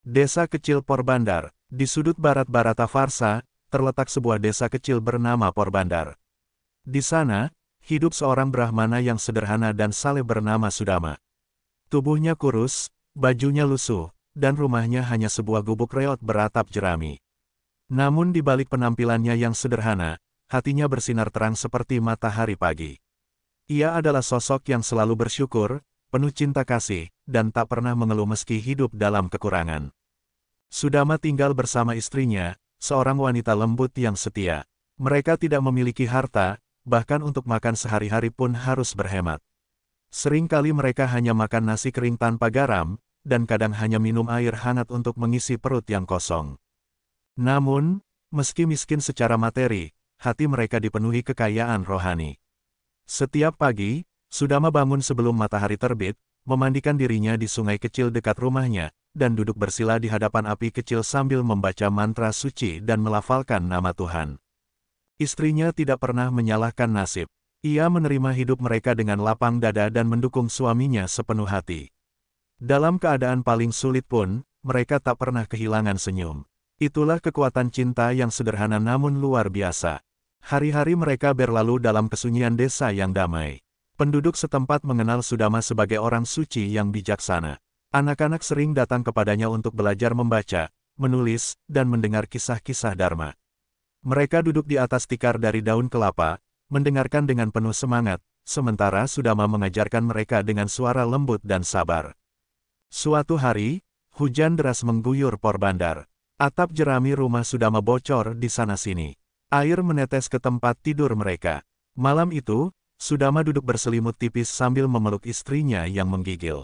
Desa kecil Porbandar. Di sudut barat Bharatavarsa, terletak sebuah desa kecil bernama Porbandar. Di sana, hidup seorang Brahmana yang sederhana dan saleh bernama Sudama. Tubuhnya kurus, bajunya lusuh, dan rumahnya hanya sebuah gubuk reot beratap jerami. Namun di balik penampilannya yang sederhana, hatinya bersinar terang seperti matahari pagi. Ia adalah sosok yang selalu bersyukur, penuh cinta kasih, dan tak pernah mengeluh meski hidup dalam kekurangan. Sudama tinggal bersama istrinya, seorang wanita lembut yang setia. Mereka tidak memiliki harta, bahkan untuk makan sehari-hari pun harus berhemat. Seringkali mereka hanya makan nasi kering tanpa garam, dan kadang hanya minum air hangat untuk mengisi perut yang kosong. Namun, meski miskin secara materi, hati mereka dipenuhi kekayaan rohani. Setiap pagi, Sudama bangun sebelum matahari terbit, memandikan dirinya di sungai kecil dekat rumahnya, dan duduk bersila di hadapan api kecil sambil membaca mantra suci dan melafalkan nama Tuhan. Istrinya tidak pernah menyalahkan nasib. Ia menerima hidup mereka dengan lapang dada dan mendukung suaminya sepenuh hati. Dalam keadaan paling sulit pun, mereka tak pernah kehilangan senyum. Itulah kekuatan cinta yang sederhana namun luar biasa. Hari-hari mereka berlalu dalam kesunyian desa yang damai. Penduduk setempat mengenal Sudama sebagai orang suci yang bijaksana. Anak-anak sering datang kepadanya untuk belajar membaca, menulis, dan mendengar kisah-kisah Dharma. Mereka duduk di atas tikar dari daun kelapa, mendengarkan dengan penuh semangat, sementara Sudama mengajarkan mereka dengan suara lembut dan sabar. Suatu hari, hujan deras mengguyur Porbandar. Atap jerami rumah Sudama bocor di sana-sini. Air menetes ke tempat tidur mereka. Malam itu, Sudama duduk berselimut tipis sambil memeluk istrinya yang menggigil.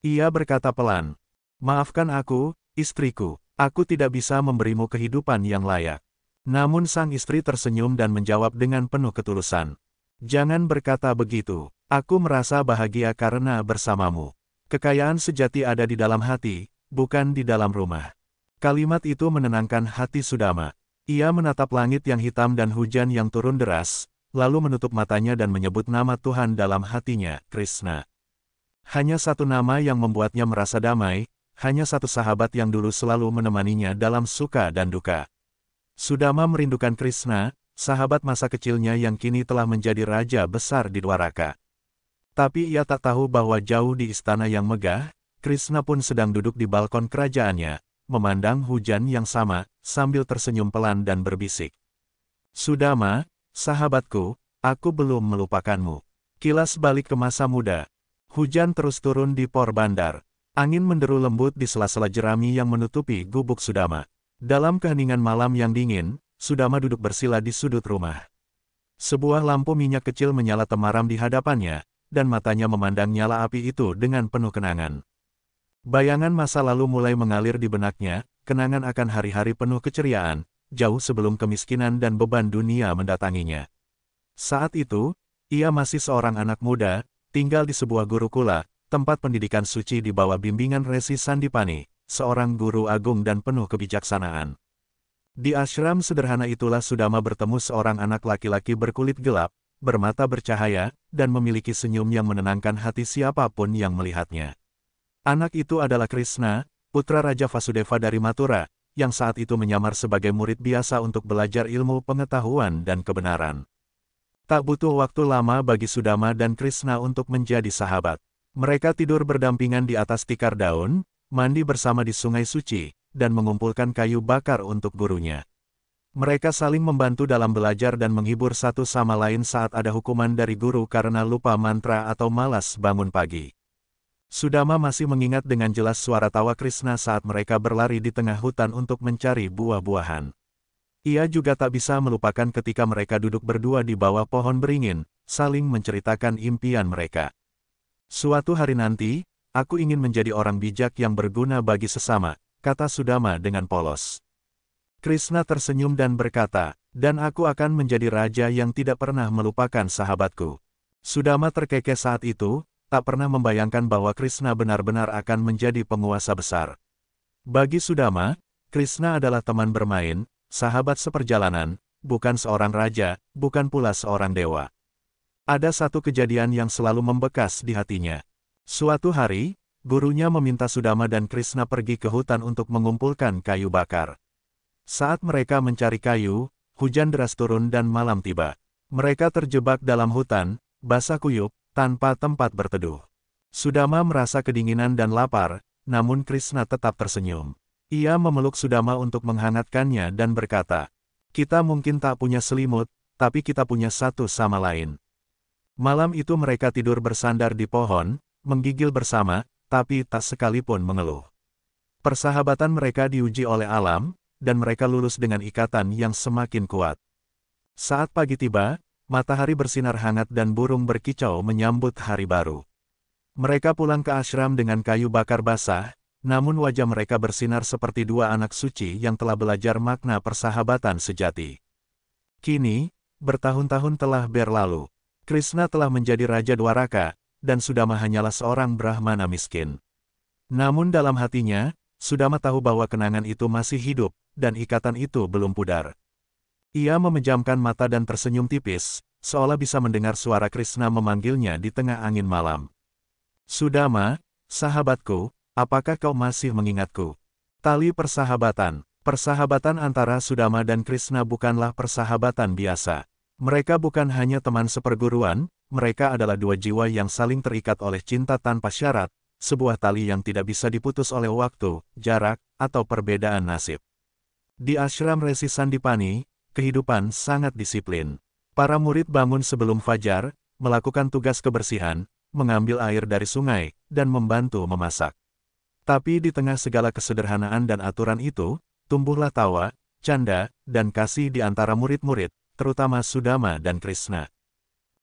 Ia berkata pelan, "Maafkan aku, istriku, aku tidak bisa memberimu kehidupan yang layak." Namun sang istri tersenyum dan menjawab dengan penuh ketulusan, "Jangan berkata begitu, aku merasa bahagia karena bersamamu. Kekayaan sejati ada di dalam hati, bukan di dalam rumah." Kalimat itu menenangkan hati Sudama. Ia menatap langit yang hitam dan hujan yang turun deras, lalu menutup matanya dan menyebut nama Tuhan dalam hatinya, Krishna. Hanya satu nama yang membuatnya merasa damai, hanya satu sahabat yang dulu selalu menemaninya dalam suka dan duka. Sudama merindukan Krishna, sahabat masa kecilnya yang kini telah menjadi raja besar di Dwaraka. Tapi ia tak tahu bahwa jauh di istana yang megah, Krishna pun sedang duduk di balkon kerajaannya, memandang hujan yang sama, sambil tersenyum pelan dan berbisik. "Sudama, sahabatku, aku belum melupakanmu." Kilas balik ke masa muda. Hujan terus turun di Porbandar. Angin menderu lembut di sela-sela jerami yang menutupi gubuk Sudama. Dalam keheningan malam yang dingin, Sudama duduk bersila di sudut rumah. Sebuah lampu minyak kecil menyala temaram di hadapannya, dan matanya memandang nyala api itu dengan penuh kenangan. Bayangan masa lalu mulai mengalir di benaknya, kenangan akan hari-hari penuh keceriaan, jauh sebelum kemiskinan dan beban dunia mendatanginya. Saat itu, ia masih seorang anak muda, tinggal di sebuah gurukula, tempat pendidikan suci di bawah bimbingan Resi Sandipani, seorang guru agung dan penuh kebijaksanaan. Di ashram sederhana itulah Sudama bertemu seorang anak laki-laki berkulit gelap, bermata bercahaya, dan memiliki senyum yang menenangkan hati siapapun yang melihatnya. Anak itu adalah Krishna, putra Raja Vasudeva dari Mathura, yang saat itu menyamar sebagai murid biasa untuk belajar ilmu pengetahuan dan kebenaran. Tak butuh waktu lama bagi Sudama dan Krishna untuk menjadi sahabat. Mereka tidur berdampingan di atas tikar daun, mandi bersama di sungai suci, dan mengumpulkan kayu bakar untuk gurunya. Mereka saling membantu dalam belajar dan menghibur satu sama lain saat ada hukuman dari guru karena lupa mantra atau malas bangun pagi. Sudama masih mengingat dengan jelas suara tawa Krishna saat mereka berlari di tengah hutan untuk mencari buah-buahan. Ia juga tak bisa melupakan ketika mereka duduk berdua di bawah pohon beringin, saling menceritakan impian mereka. "Suatu hari nanti, aku ingin menjadi orang bijak yang berguna bagi sesama," kata Sudama dengan polos. Krishna tersenyum dan berkata, "Dan aku akan menjadi raja yang tidak pernah melupakan sahabatku." Sudama terkekeh saat itu, tak pernah membayangkan bahwa Krishna benar-benar akan menjadi penguasa besar. Bagi Sudama, Krishna adalah teman bermain, sahabat seperjalanan, bukan seorang raja, bukan pula seorang dewa. Ada satu kejadian yang selalu membekas di hatinya. Suatu hari, gurunya meminta Sudama dan Krishna pergi ke hutan untuk mengumpulkan kayu bakar. Saat mereka mencari kayu, hujan deras turun dan malam tiba. Mereka terjebak dalam hutan, basah kuyup, tanpa tempat berteduh. Sudama merasa kedinginan dan lapar, namun Krishna tetap tersenyum. Ia memeluk Sudama untuk menghangatkannya dan berkata, "Kita mungkin tak punya selimut, tapi kita punya satu sama lain." Malam itu mereka tidur bersandar di pohon, menggigil bersama, tapi tak sekalipun mengeluh. Persahabatan mereka diuji oleh alam, dan mereka lulus dengan ikatan yang semakin kuat. Saat pagi tiba, matahari bersinar hangat dan burung berkicau menyambut hari baru. Mereka pulang ke ashram dengan kayu bakar basah, namun wajah mereka bersinar seperti dua anak suci yang telah belajar makna persahabatan sejati. Kini, bertahun-tahun telah berlalu. Krishna telah menjadi Raja Dwaraka, dan Sudama hanyalah seorang Brahmana miskin. Namun dalam hatinya, Sudama tahu bahwa kenangan itu masih hidup, dan ikatan itu belum pudar. Ia memejamkan mata dan tersenyum tipis, seolah bisa mendengar suara Krishna memanggilnya di tengah angin malam. "Sudama, sahabatku, apakah kau masih mengingatku?" Tali persahabatan. Persahabatan antara Sudama dan Krishna bukanlah persahabatan biasa. Mereka bukan hanya teman seperguruan, mereka adalah dua jiwa yang saling terikat oleh cinta tanpa syarat, sebuah tali yang tidak bisa diputus oleh waktu, jarak, atau perbedaan nasib. Di ashram Resi Sandipani, kehidupan sangat disiplin. Para murid bangun sebelum fajar, melakukan tugas kebersihan, mengambil air dari sungai, dan membantu memasak. Tapi di tengah segala kesederhanaan dan aturan itu, tumbuhlah tawa, canda, dan kasih di antara murid-murid, terutama Sudama dan Krishna.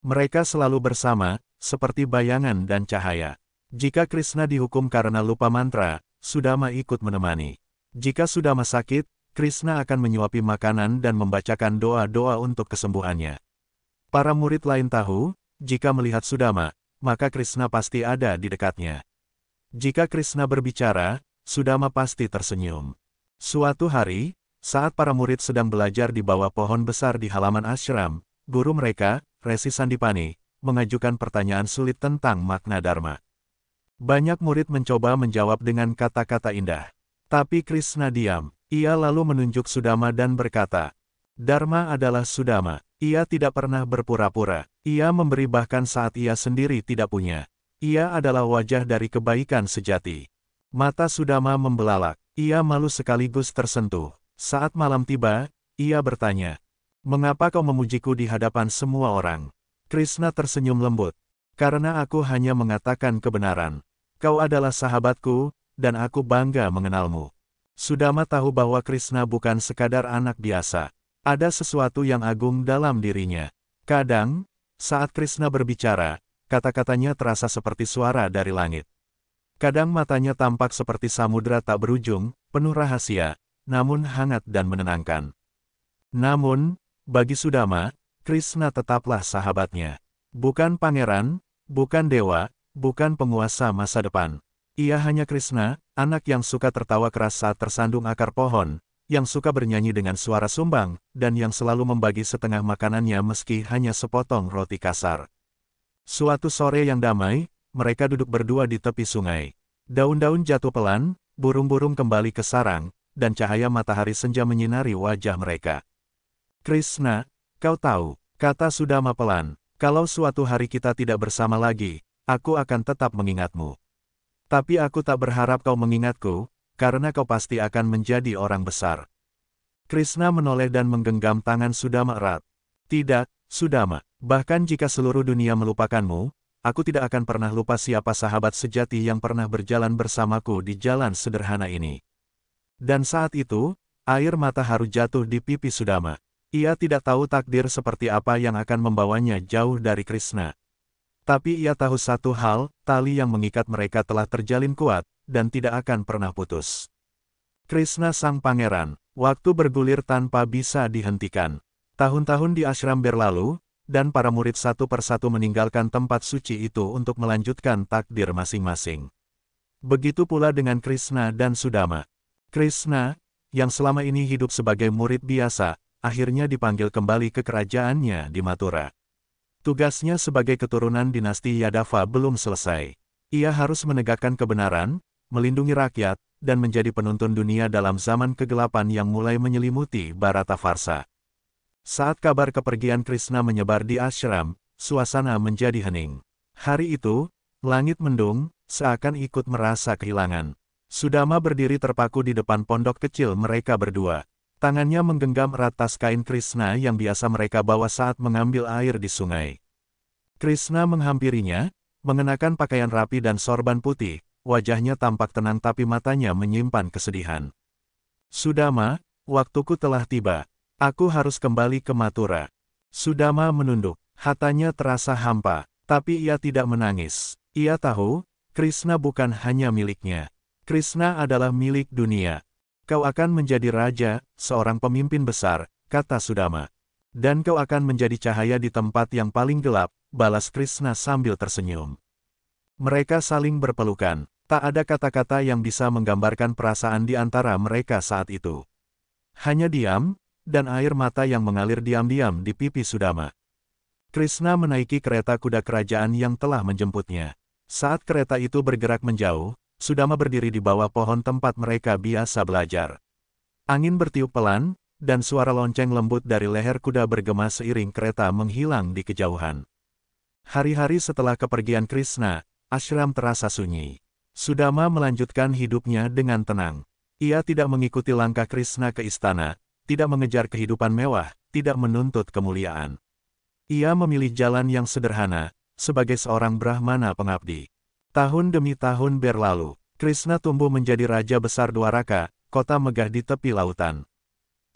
Mereka selalu bersama, seperti bayangan dan cahaya. Jika Krishna dihukum karena lupa mantra, Sudama ikut menemani. Jika Sudama sakit, Krishna akan menyuapi makanan dan membacakan doa-doa untuk kesembuhannya. Para murid lain tahu, jika melihat Sudama, maka Krishna pasti ada di dekatnya. Jika Krishna berbicara, Sudama pasti tersenyum. Suatu hari, saat para murid sedang belajar di bawah pohon besar di halaman ashram, guru mereka, Resi Sandipani, mengajukan pertanyaan sulit tentang makna Dharma. Banyak murid mencoba menjawab dengan kata-kata indah. Tapi Krishna diam. Ia lalu menunjuk Sudama dan berkata, "Dharma adalah Sudama. Ia tidak pernah berpura-pura. Ia memberi bahkan saat ia sendiri tidak punya. Ia adalah wajah dari kebaikan sejati." Mata Sudama membelalak. Ia malu sekaligus tersentuh. Saat malam tiba, ia bertanya, "Mengapa kau memujiku di hadapan semua orang?" Krishna tersenyum lembut. "Karena aku hanya mengatakan kebenaran. Kau adalah sahabatku, dan aku bangga mengenalmu." Sudama tahu bahwa Krishna bukan sekadar anak biasa. Ada sesuatu yang agung dalam dirinya. Kadang, saat Krishna berbicara, kata-katanya terasa seperti suara dari langit. Kadang matanya tampak seperti samudra tak berujung, penuh rahasia, namun hangat dan menenangkan. Namun, bagi Sudama, Krishna tetaplah sahabatnya. Bukan pangeran, bukan dewa, bukan penguasa masa depan. Ia hanya Krishna, anak yang suka tertawa keras saat tersandung akar pohon, yang suka bernyanyi dengan suara sumbang, dan yang selalu membagi setengah makanannya meski hanya sepotong roti kasar. Suatu sore yang damai, mereka duduk berdua di tepi sungai. Daun-daun jatuh pelan, burung-burung kembali ke sarang, dan cahaya matahari senja menyinari wajah mereka. "Krishna, kau tahu," kata Sudama pelan, "kalau suatu hari kita tidak bersama lagi, aku akan tetap mengingatmu. Tapi aku tak berharap kau mengingatku, karena kau pasti akan menjadi orang besar." Krishna menoleh dan menggenggam tangan Sudama erat. "Tidak, Sudama, bahkan jika seluruh dunia melupakanmu, aku tidak akan pernah lupa siapa sahabat sejati yang pernah berjalan bersamaku di jalan sederhana ini." Dan saat itu, air mata haru jatuh di pipi Sudama. Ia tidak tahu takdir seperti apa yang akan membawanya jauh dari Krishna. Tapi ia tahu satu hal, tali yang mengikat mereka telah terjalin kuat, dan tidak akan pernah putus. Krishna sang pangeran, waktu bergulir tanpa bisa dihentikan. Tahun-tahun di ashram berlalu, dan para murid satu persatu meninggalkan tempat suci itu untuk melanjutkan takdir masing-masing. Begitu pula dengan Krishna dan Sudama. Krishna, yang selama ini hidup sebagai murid biasa, akhirnya dipanggil kembali ke kerajaannya di Mathura. Tugasnya sebagai keturunan dinasti Yadava belum selesai. Ia harus menegakkan kebenaran, melindungi rakyat, dan menjadi penuntun dunia dalam zaman kegelapan yang mulai menyelimuti Baratavarsa. Saat kabar kepergian Krishna menyebar di ashram, suasana menjadi hening. Hari itu, langit mendung, seakan ikut merasa kehilangan. Sudama berdiri terpaku di depan pondok kecil mereka berdua. Tangannya menggenggam erat tas kain Krishna yang biasa mereka bawa saat mengambil air di sungai. Krishna menghampirinya, mengenakan pakaian rapi dan sorban putih, wajahnya tampak tenang tapi matanya menyimpan kesedihan. Sudama, waktuku telah tiba. Aku harus kembali ke Mathura. Sudama menunduk, hatanya terasa hampa, tapi ia tidak menangis. Ia tahu, Krishna bukan hanya miliknya. Krishna adalah milik dunia. Kau akan menjadi raja, seorang pemimpin besar, kata Sudama. Dan kau akan menjadi cahaya di tempat yang paling gelap, balas Krishna sambil tersenyum. Mereka saling berpelukan. Tak ada kata-kata yang bisa menggambarkan perasaan di antara mereka saat itu. Hanya diam, dan air mata yang mengalir diam-diam di pipi Sudama. Krishna menaiki kereta kuda kerajaan yang telah menjemputnya. Saat kereta itu bergerak menjauh, Sudama berdiri di bawah pohon tempat mereka biasa belajar. Angin bertiup pelan, dan suara lonceng lembut dari leher kuda bergema seiring kereta menghilang di kejauhan. Hari-hari setelah kepergian Krishna, ashram terasa sunyi. Sudama melanjutkan hidupnya dengan tenang. Ia tidak mengikuti langkah Krishna ke istana, tidak mengejar kehidupan mewah, tidak menuntut kemuliaan. Ia memilih jalan yang sederhana, sebagai seorang Brahmana pengabdi. Tahun demi tahun berlalu, Krishna tumbuh menjadi raja besar Dwaraka, kota megah di tepi lautan.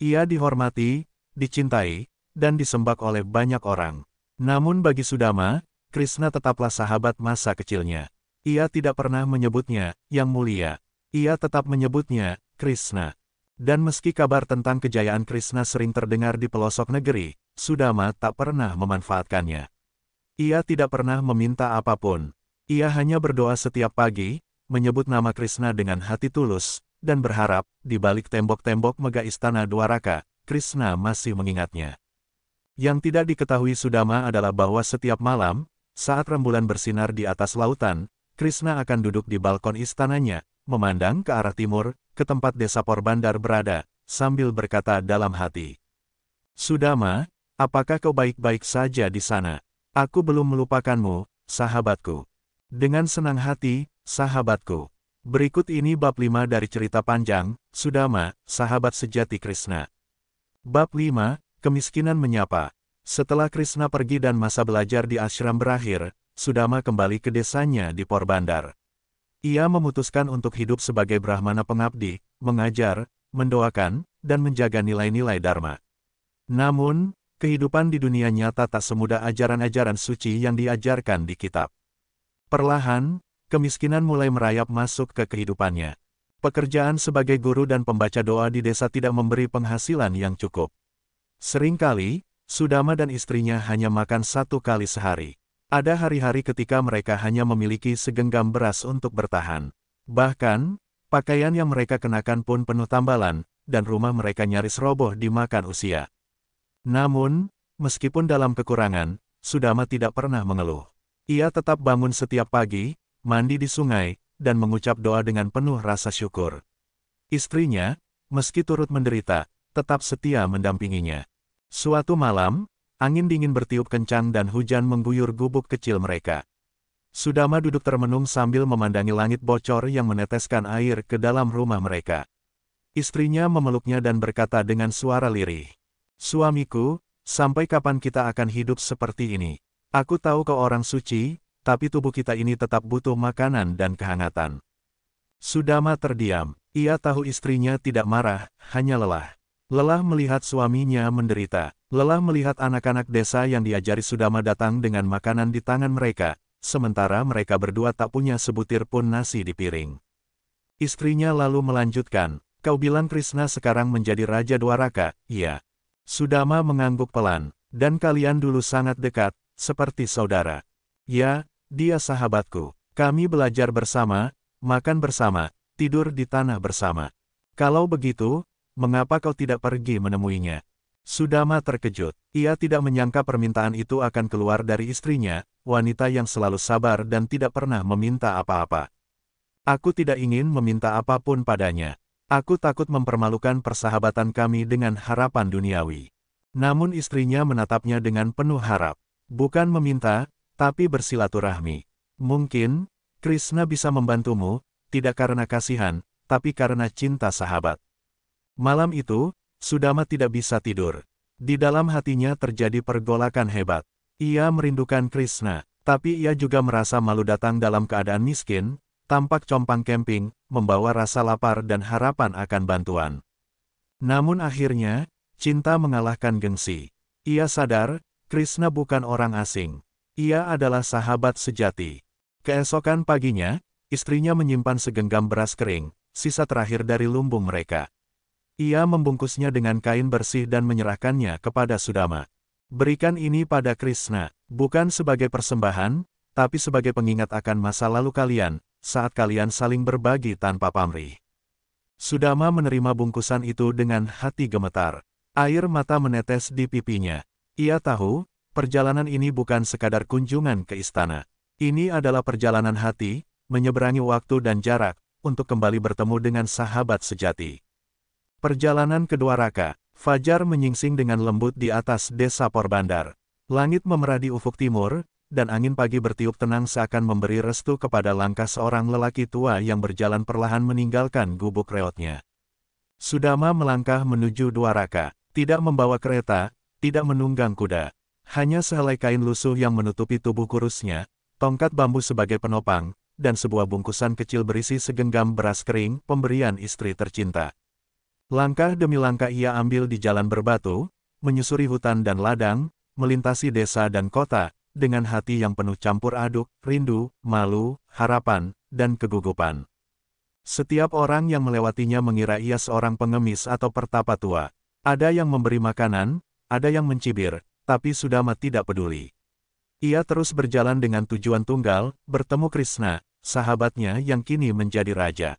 Ia dihormati, dicintai, dan disembah oleh banyak orang. Namun bagi Sudama, Krishna tetaplah sahabat masa kecilnya. Ia tidak pernah menyebutnya, Yang Mulia. Ia tetap menyebutnya, Krishna. Dan meski kabar tentang kejayaan Krishna sering terdengar di pelosok negeri, Sudama tak pernah memanfaatkannya. Ia tidak pernah meminta apapun. Ia hanya berdoa setiap pagi, menyebut nama Krishna dengan hati tulus, dan berharap, di balik tembok-tembok megah istana Dwaraka, Krishna masih mengingatnya. Yang tidak diketahui Sudama adalah bahwa setiap malam, saat rembulan bersinar di atas lautan, Krishna akan duduk di balkon istananya, memandang ke arah timur, ke tempat desa Porbandar berada, sambil berkata dalam hati. Sudama, apakah kau baik-baik saja di sana? Aku belum melupakanmu, sahabatku. Dengan senang hati, sahabatku. Berikut ini bab 5 dari cerita panjang, Sudama, sahabat sejati Krishna. Bab 5, Kemiskinan Menyapa. Setelah Krishna pergi dan masa belajar di ashram berakhir, Sudama kembali ke desanya di Porbandar. Ia memutuskan untuk hidup sebagai Brahmana pengabdi, mengajar, mendoakan, dan menjaga nilai-nilai Dharma. Namun, kehidupan di dunia nyata tak semudah ajaran-ajaran suci yang diajarkan di kitab. Perlahan, kemiskinan mulai merayap masuk ke kehidupannya. Pekerjaan sebagai guru dan pembaca doa di desa tidak memberi penghasilan yang cukup. Seringkali, Sudama dan istrinya hanya makan 1 kali sehari. Ada hari-hari ketika mereka hanya memiliki segenggam beras untuk bertahan. Bahkan, pakaian yang mereka kenakan pun penuh tambalan, dan rumah mereka nyaris roboh dimakan usia. Namun, meskipun dalam kekurangan, Sudama tidak pernah mengeluh. Ia tetap bangun setiap pagi, mandi di sungai, dan mengucap doa dengan penuh rasa syukur. Istrinya, meski turut menderita, tetap setia mendampinginya. Suatu malam, angin dingin bertiup kencang dan hujan mengguyur gubuk kecil mereka. Sudama duduk termenung sambil memandangi langit bocor yang meneteskan air ke dalam rumah mereka. Istrinya memeluknya dan berkata dengan suara lirih, "Suamiku, sampai kapan kita akan hidup seperti ini? Aku tahu kau orang suci, tapi tubuh kita ini tetap butuh makanan dan kehangatan." Sudama terdiam. Ia tahu istrinya tidak marah, hanya lelah. Lelah melihat suaminya menderita. Lelah melihat anak-anak desa yang diajari Sudama datang dengan makanan di tangan mereka, sementara mereka berdua tak punya sebutir pun nasi di piring. Istrinya lalu melanjutkan, "Kau bilang Krishna sekarang menjadi Raja Dwaraka, iya?" Sudama mengangguk pelan, "Dan kalian dulu sangat dekat, seperti saudara." "Ya, dia sahabatku. Kami belajar bersama, makan bersama, tidur di tanah bersama. Kalau begitu, mengapa kau tidak pergi menemuinya?" Sudama terkejut. Ia tidak menyangka permintaan itu akan keluar dari istrinya, wanita yang selalu sabar dan tidak pernah meminta apa-apa. Aku tidak ingin meminta apapun padanya. Aku takut mempermalukan persahabatan kami dengan harapan duniawi. Namun istrinya menatapnya dengan penuh harap. Bukan meminta, tapi bersilaturahmi. Mungkin, Krishna bisa membantumu, tidak karena kasihan, tapi karena cinta sahabat. Malam itu, Sudama tidak bisa tidur. Di dalam hatinya terjadi pergolakan hebat. Ia merindukan Krishna, tapi ia juga merasa malu datang dalam keadaan miskin, tampak compang camping, membawa rasa lapar dan harapan akan bantuan. Namun akhirnya, cinta mengalahkan gengsi. Ia sadar, Krishna bukan orang asing. Ia adalah sahabat sejati. Keesokan paginya, istrinya menyimpan segenggam beras kering, sisa terakhir dari lumbung mereka. Ia membungkusnya dengan kain bersih dan menyerahkannya kepada Sudama. Berikan ini pada Krishna, bukan sebagai persembahan, tapi sebagai pengingat akan masa lalu kalian, saat kalian saling berbagi tanpa pamrih. Sudama menerima bungkusan itu dengan hati gemetar. Air mata menetes di pipinya. Ia tahu, perjalanan ini bukan sekadar kunjungan ke istana. Ini adalah perjalanan hati, menyeberangi waktu dan jarak, untuk kembali bertemu dengan sahabat sejati. Perjalanan kedua Raka, fajar menyingsing dengan lembut di atas desa Porbandar. Langit memerah di ufuk timur, dan angin pagi bertiup tenang seakan memberi restu kepada langkah seorang lelaki tua yang berjalan perlahan meninggalkan gubuk reotnya. Sudama melangkah menuju Dwaraka, tidak membawa kereta, tidak menunggang kuda. Hanya sehelai kain lusuh yang menutupi tubuh kurusnya, tongkat bambu sebagai penopang, dan sebuah bungkusan kecil berisi segenggam beras kering, pemberian istri tercinta. Langkah demi langkah ia ambil di jalan berbatu, menyusuri hutan dan ladang, melintasi desa dan kota, dengan hati yang penuh campur aduk, rindu, malu, harapan, dan kegugupan. Setiap orang yang melewatinya mengira ia seorang pengemis atau pertapa tua. Ada yang memberi makanan, ada yang mencibir, tapi Sudama tidak peduli. Ia terus berjalan dengan tujuan tunggal, bertemu Krishna, sahabatnya yang kini menjadi raja.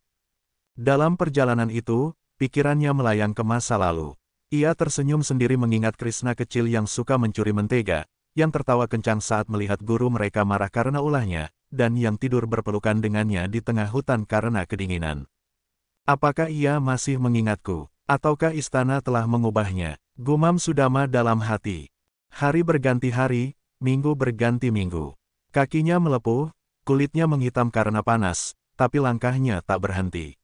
Dalam perjalanan itu, pikirannya melayang ke masa lalu. Ia tersenyum sendiri mengingat Krishna kecil yang suka mencuri mentega, yang tertawa kencang saat melihat guru mereka marah karena ulahnya, dan yang tidur berpelukan dengannya di tengah hutan karena kedinginan. Apakah ia masih mengingatku? Ataukah istana telah mengubahnya? Gumam Sudama dalam hati. Hari berganti hari, minggu berganti minggu. Kakinya melepuh, kulitnya menghitam karena panas, tapi langkahnya tak berhenti.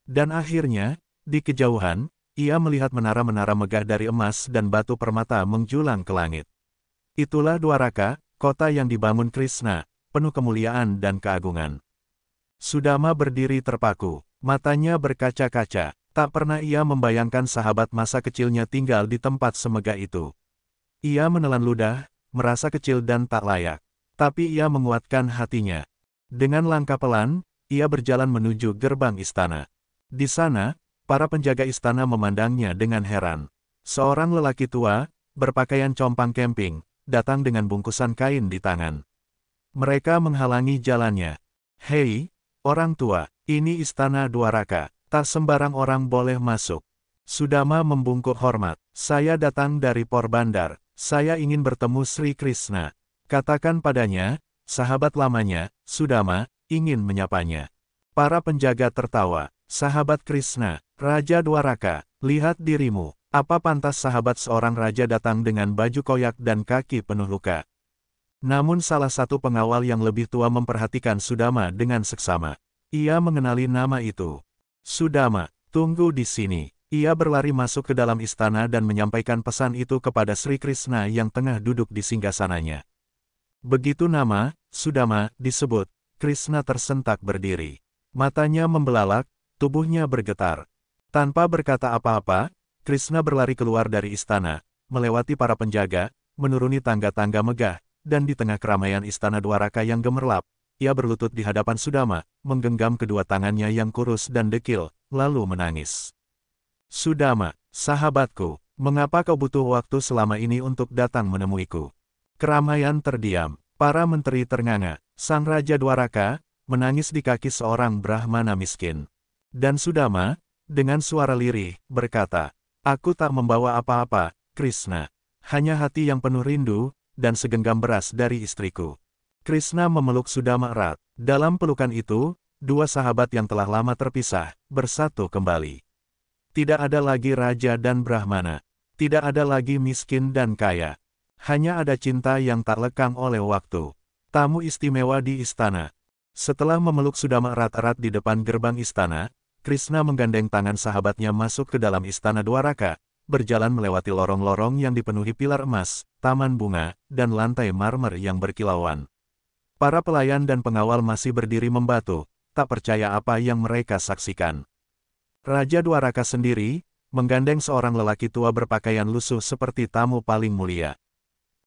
Dan akhirnya, di kejauhan, ia melihat menara-menara megah dari emas dan batu permata menjulang ke langit. Itulah Dwaraka, kota yang dibangun Krishna, penuh kemuliaan dan keagungan. Sudama berdiri terpaku, matanya berkaca-kaca, tak pernah ia membayangkan sahabat masa kecilnya tinggal di tempat semegah itu. Ia menelan ludah, merasa kecil dan tak layak. Tapi ia menguatkan hatinya. Dengan langkah pelan, ia berjalan menuju gerbang istana. Di sana, para penjaga istana memandangnya dengan heran. Seorang lelaki tua, berpakaian compang camping, datang dengan bungkusan kain di tangan. Mereka menghalangi jalannya. Hei, orang tua, ini istana Dwaraka, tak sembarang orang boleh masuk. Sudama membungkuk hormat. Saya datang dari Porbandar, saya ingin bertemu Sri Krishna. Katakan padanya, sahabat lamanya, Sudama, ingin menyapanya. Para penjaga tertawa. Sahabat Krishna, Raja Dwaraka, lihat dirimu. Apa pantas sahabat seorang raja datang dengan baju koyak dan kaki penuh luka? Namun salah satu pengawal yang lebih tua memperhatikan Sudama dengan seksama. Ia mengenali nama itu. Sudama, tunggu di sini. Ia berlari masuk ke dalam istana dan menyampaikan pesan itu kepada Sri Krishna yang tengah duduk di singgasananya. Begitu nama, Sudama, disebut, Krishna tersentak berdiri. Matanya membelalak, tubuhnya bergetar. Tanpa berkata apa-apa, Krishna berlari keluar dari istana, melewati para penjaga, menuruni tangga-tangga megah, dan di tengah keramaian istana Dwaraka yang gemerlap, ia berlutut di hadapan Sudama, menggenggam kedua tangannya yang kurus dan dekil, lalu menangis. Sudama, sahabatku, mengapa kau butuh waktu selama ini untuk datang menemuiku? Keramaian terdiam, para menteri ternganga, sang Raja Dwaraka, menangis di kaki seorang Brahmana miskin. Dan Sudama, dengan suara lirih, berkata, aku tak membawa apa-apa, Krishna. Hanya hati yang penuh rindu, dan segenggam beras dari istriku. Krishna memeluk Sudama erat. Dalam pelukan itu, dua sahabat yang telah lama terpisah, bersatu kembali. Tidak ada lagi raja dan brahmana. Tidak ada lagi miskin dan kaya. Hanya ada cinta yang tak lekang oleh waktu. Tamu istimewa di istana. Setelah memeluk Sudama erat-erat di depan gerbang istana, Krishna menggandeng tangan sahabatnya masuk ke dalam istana Dwaraka, berjalan melewati lorong-lorong yang dipenuhi pilar emas, taman bunga, dan lantai marmer yang berkilauan. Para pelayan dan pengawal masih berdiri membatu, tak percaya apa yang mereka saksikan. Raja Dwaraka sendiri, menggandeng seorang lelaki tua berpakaian lusuh seperti tamu paling mulia.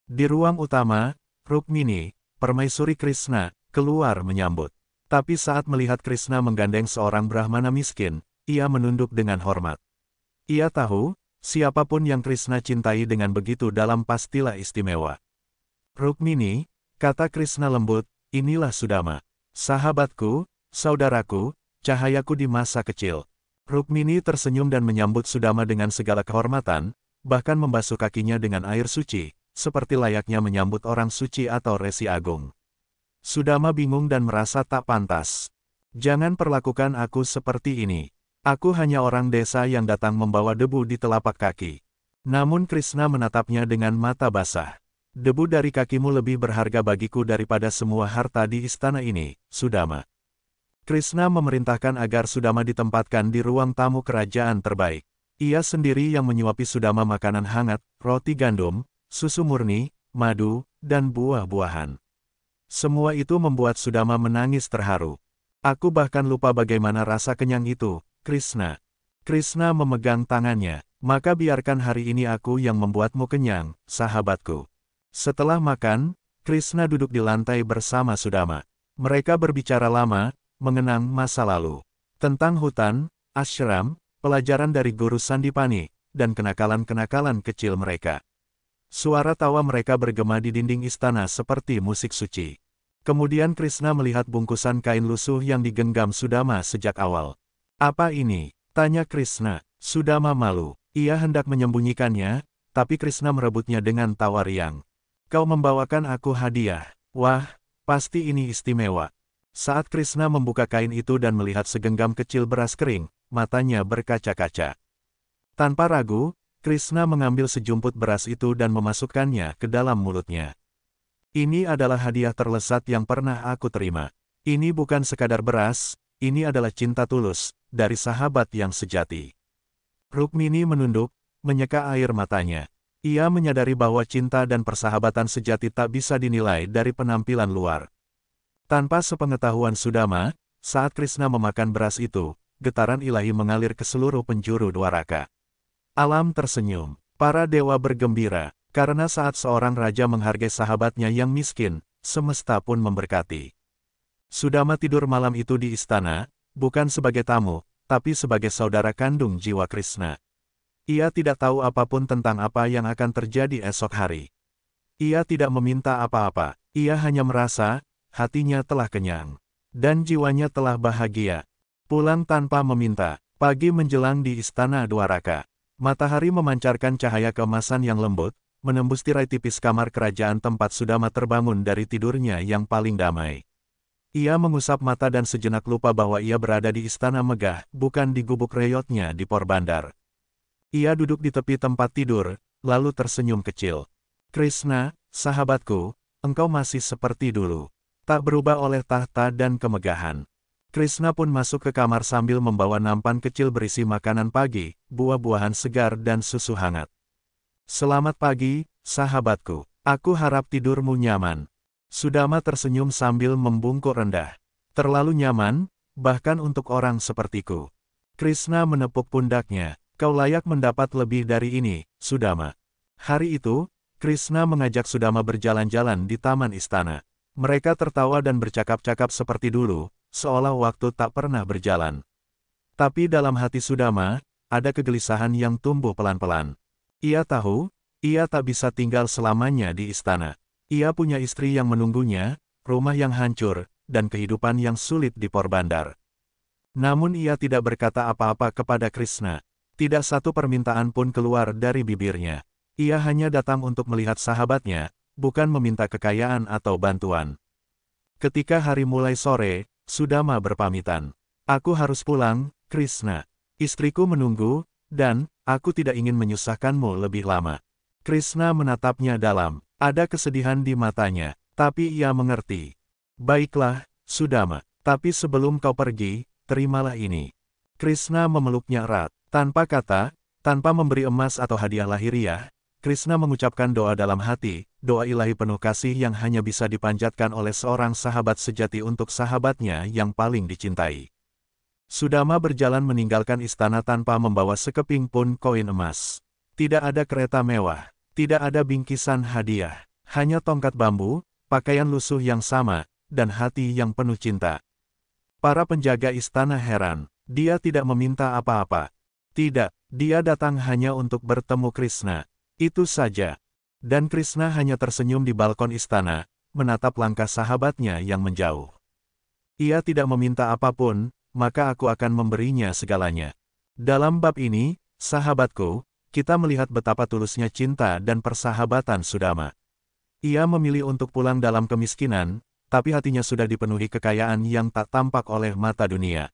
Di ruang utama, Rukmini, permaisuri Krishna, keluar menyambut. Tapi saat melihat Krishna menggandeng seorang brahmana miskin, ia menunduk dengan hormat. Ia tahu, siapapun yang Krishna cintai dengan begitu dalam pastilah istimewa. Rukmini, kata Krishna lembut, inilah Sudama. Sahabatku, saudaraku, cahayaku di masa kecil. Rukmini tersenyum dan menyambut Sudama dengan segala kehormatan, bahkan membasuh kakinya dengan air suci, seperti layaknya menyambut orang suci atau resi agung. Sudama bingung dan merasa tak pantas. Jangan perlakukan aku seperti ini. Aku hanya orang desa yang datang membawa debu di telapak kaki. Namun Krishna menatapnya dengan mata basah. Debu dari kakimu lebih berharga bagiku daripada semua harta di istana ini, Sudama. Krishna memerintahkan agar Sudama ditempatkan di ruang tamu kerajaan terbaik. Ia sendiri yang menyuapi Sudama makanan hangat, roti gandum, susu murni, madu, dan buah-buahan. Semua itu membuat Sudama menangis terharu. Aku bahkan lupa bagaimana rasa kenyang itu, Krishna. Krishna memegang tangannya, maka biarkan hari ini aku yang membuatmu kenyang, sahabatku. Setelah makan, Krishna duduk di lantai bersama Sudama. Mereka berbicara lama, mengenang masa lalu. Tentang hutan, ashram, pelajaran dari guru Sandipani, dan kenakalan-kenakalan kecil mereka. Suara tawa mereka bergema di dinding istana seperti musik suci. Kemudian Krishna melihat bungkusan kain lusuh yang digenggam Sudama sejak awal. Apa ini? Tanya Krishna. Sudama malu. Ia hendak menyembunyikannya, tapi Krishna merebutnya dengan tawa riang. Kau membawakan aku hadiah. Wah, pasti ini istimewa. Saat Krishna membuka kain itu dan melihat segenggam kecil beras kering, matanya berkaca-kaca. Tanpa ragu, Krishna mengambil sejumput beras itu dan memasukkannya ke dalam mulutnya. Ini adalah hadiah terlezat yang pernah aku terima. Ini bukan sekadar beras, ini adalah cinta tulus, dari sahabat yang sejati. Rukmini menunduk, menyeka air matanya. Ia menyadari bahwa cinta dan persahabatan sejati tak bisa dinilai dari penampilan luar. Tanpa sepengetahuan Sudama, saat Krishna memakan beras itu, getaran ilahi mengalir ke seluruh penjuru Dwaraka. Alam tersenyum, para dewa bergembira, karena saat seorang raja menghargai sahabatnya yang miskin, semesta pun memberkati. Sudama tidur malam itu di istana, bukan sebagai tamu, tapi sebagai saudara kandung jiwa Krishna. Ia tidak tahu apapun tentang apa yang akan terjadi esok hari. Ia tidak meminta apa-apa, ia hanya merasa, hatinya telah kenyang. Dan jiwanya telah bahagia. Pulang tanpa meminta, pagi menjelang di istana Dwaraka. Matahari memancarkan cahaya keemasan yang lembut, menembus tirai tipis kamar kerajaan tempat Sudama terbangun dari tidurnya yang paling damai. Ia mengusap mata dan sejenak lupa bahwa ia berada di istana megah, bukan di gubuk reyotnya di Porbandar. Ia duduk di tepi tempat tidur, lalu tersenyum kecil. Krishna, sahabatku, engkau masih seperti dulu. Tak berubah oleh tahta dan kemegahan. Krishna pun masuk ke kamar sambil membawa nampan kecil berisi makanan pagi, buah-buahan segar dan susu hangat. Selamat pagi, sahabatku. Aku harap tidurmu nyaman. Sudama tersenyum sambil membungkuk rendah. Terlalu nyaman, bahkan untuk orang sepertiku. Krishna menepuk pundaknya. Kau layak mendapat lebih dari ini, Sudama. Hari itu, Krishna mengajak Sudama berjalan-jalan di taman istana. Mereka tertawa dan bercakap-cakap seperti dulu, seolah waktu tak pernah berjalan. Tapi dalam hati Sudama, ada kegelisahan yang tumbuh pelan-pelan. Ia tahu, ia tak bisa tinggal selamanya di istana. Ia punya istri yang menunggunya, rumah yang hancur, dan kehidupan yang sulit di Porbandar. Namun ia tidak berkata apa-apa kepada Krishna. Tidak satu permintaan pun keluar dari bibirnya. Ia hanya datang untuk melihat sahabatnya, bukan meminta kekayaan atau bantuan. Ketika hari mulai sore, Sudama berpamitan. Aku harus pulang, Krishna. Istriku menunggu, dan aku tidak ingin menyusahkanmu lebih lama. Krishna menatapnya dalam. Ada kesedihan di matanya, tapi ia mengerti. Baiklah, Sudama. Tapi sebelum kau pergi, terimalah ini. Krishna memeluknya erat. Tanpa kata, tanpa memberi emas atau hadiah lahiriah, Krishna mengucapkan doa dalam hati, doa ilahi penuh kasih yang hanya bisa dipanjatkan oleh seorang sahabat sejati untuk sahabatnya yang paling dicintai. Sudama berjalan meninggalkan istana tanpa membawa sekeping pun koin emas. Tidak ada kereta mewah, tidak ada bingkisan hadiah, hanya tongkat bambu, pakaian lusuh yang sama, dan hati yang penuh cinta. Para penjaga istana heran, dia tidak meminta apa-apa. Tidak, dia datang hanya untuk bertemu Krishna. Itu saja. Dan Krishna hanya tersenyum di balkon istana, menatap langkah sahabatnya yang menjauh. Ia tidak meminta apapun, maka aku akan memberinya segalanya. Dalam bab ini, sahabatku, kita melihat betapa tulusnya cinta dan persahabatan Sudama. Ia memilih untuk pulang dalam kemiskinan, tapi hatinya sudah dipenuhi kekayaan yang tak tampak oleh mata dunia.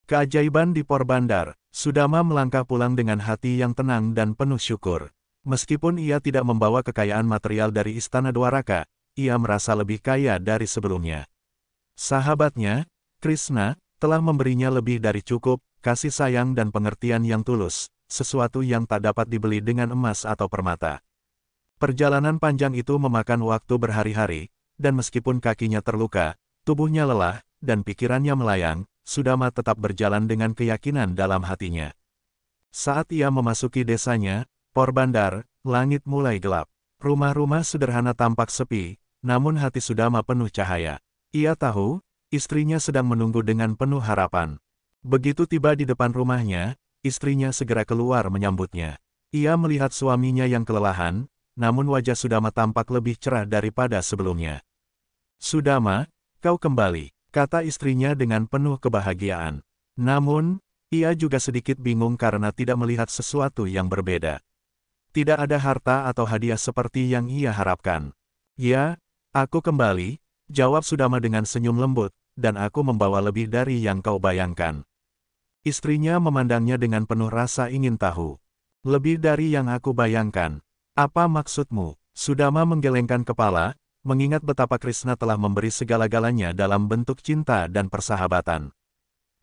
Keajaiban di Porbandar, Sudama melangkah pulang dengan hati yang tenang dan penuh syukur. Meskipun ia tidak membawa kekayaan material dari Istana Dwaraka, ia merasa lebih kaya dari sebelumnya. Sahabatnya, Krishna, telah memberinya lebih dari cukup, kasih sayang dan pengertian yang tulus, sesuatu yang tak dapat dibeli dengan emas atau permata. Perjalanan panjang itu memakan waktu berhari-hari, dan meskipun kakinya terluka, tubuhnya lelah, dan pikirannya melayang, Sudama tetap berjalan dengan keyakinan dalam hatinya. Saat ia memasuki desanya, Porbandar, langit mulai gelap. Rumah-rumah sederhana tampak sepi, namun hati Sudama penuh cahaya. Ia tahu, istrinya sedang menunggu dengan penuh harapan. Begitu tiba di depan rumahnya, istrinya segera keluar menyambutnya. Ia melihat suaminya yang kelelahan, namun wajah Sudama tampak lebih cerah daripada sebelumnya. Sudama, kau kembali, kata istrinya dengan penuh kebahagiaan. Namun, ia juga sedikit bingung karena tidak melihat sesuatu yang berbeda. Tidak ada harta atau hadiah seperti yang ia harapkan. Ya, aku kembali, jawab Sudama dengan senyum lembut, dan aku membawa lebih dari yang kau bayangkan. Istrinya memandangnya dengan penuh rasa ingin tahu. Lebih dari yang aku bayangkan. Apa maksudmu? Sudama menggelengkan kepala, mengingat betapa Krishna telah memberi segala-galanya dalam bentuk cinta dan persahabatan.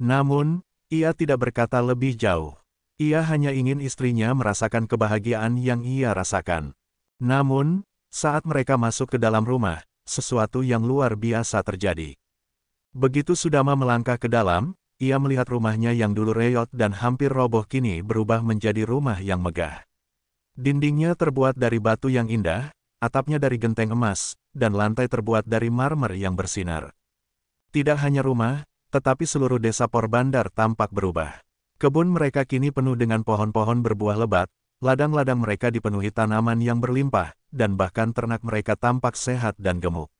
Namun, ia tidak berkata lebih jauh. Ia hanya ingin istrinya merasakan kebahagiaan yang ia rasakan. Namun, saat mereka masuk ke dalam rumah, sesuatu yang luar biasa terjadi. Begitu Sudama melangkah ke dalam, ia melihat rumahnya yang dulu reot dan hampir roboh kini berubah menjadi rumah yang megah. Dindingnya terbuat dari batu yang indah, atapnya dari genteng emas, dan lantai terbuat dari marmer yang bersinar. Tidak hanya rumah, tetapi seluruh desa Porbandar tampak berubah. Kebun mereka kini penuh dengan pohon-pohon berbuah lebat, ladang-ladang mereka dipenuhi tanaman yang berlimpah, dan bahkan ternak mereka tampak sehat dan gemuk.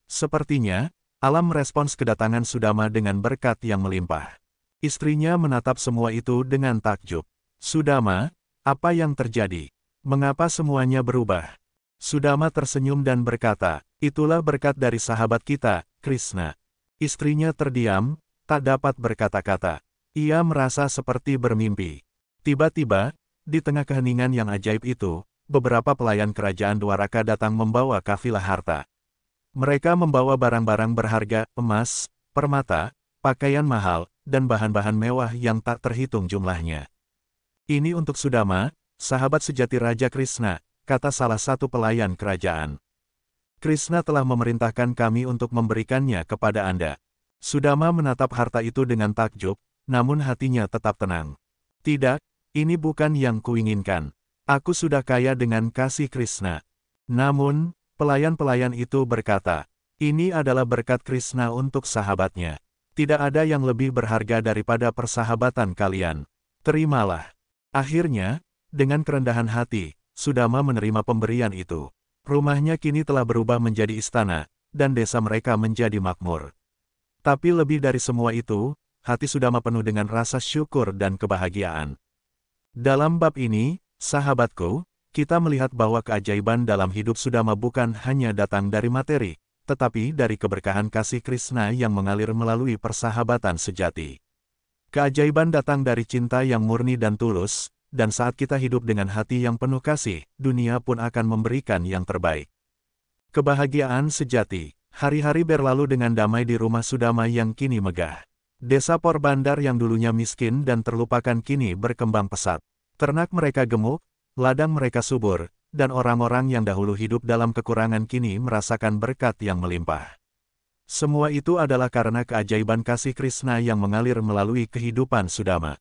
Sepertinya, alam merespons kedatangan Sudama dengan berkat yang melimpah. Istrinya menatap semua itu dengan takjub. Sudama, apa yang terjadi? Mengapa semuanya berubah? Sudama tersenyum dan berkata, itulah berkat dari sahabat kita, Krishna. Istrinya terdiam, tak dapat berkata-kata. Ia merasa seperti bermimpi. Tiba-tiba, di tengah keheningan yang ajaib itu, beberapa pelayan kerajaan Dwaraka datang membawa kafilah harta. Mereka membawa barang-barang berharga, emas, permata, pakaian mahal, dan bahan-bahan mewah yang tak terhitung jumlahnya. Ini untuk Sudama, sahabat sejati Raja Krishna, kata salah satu pelayan kerajaan. Krishna telah memerintahkan kami untuk memberikannya kepada Anda. Sudama menatap harta itu dengan takjub, namun hatinya tetap tenang. Tidak, ini bukan yang kuinginkan. Aku sudah kaya dengan kasih Krishna. Namun, pelayan-pelayan itu berkata, ini adalah berkat Krishna untuk sahabatnya. Tidak ada yang lebih berharga daripada persahabatan kalian. Terimalah. Akhirnya, dengan kerendahan hati, Sudama menerima pemberian itu. Rumahnya kini telah berubah menjadi istana, dan desa mereka menjadi makmur. Tapi lebih dari semua itu, hati Sudama penuh dengan rasa syukur dan kebahagiaan. Dalam bab ini, sahabatku, kita melihat bahwa keajaiban dalam hidup Sudama bukan hanya datang dari materi, tetapi dari keberkahan kasih Krishna yang mengalir melalui persahabatan sejati. Keajaiban datang dari cinta yang murni dan tulus, dan saat kita hidup dengan hati yang penuh kasih, dunia pun akan memberikan yang terbaik. Kebahagiaan sejati. Hari-hari berlalu dengan damai di rumah Sudama yang kini megah. Desa Porbandar yang dulunya miskin dan terlupakan kini berkembang pesat. Ternak mereka gemuk, ladang mereka subur, dan orang-orang yang dahulu hidup dalam kekurangan kini merasakan berkat yang melimpah. Semua itu adalah karena keajaiban kasih Krishna yang mengalir melalui kehidupan Sudama.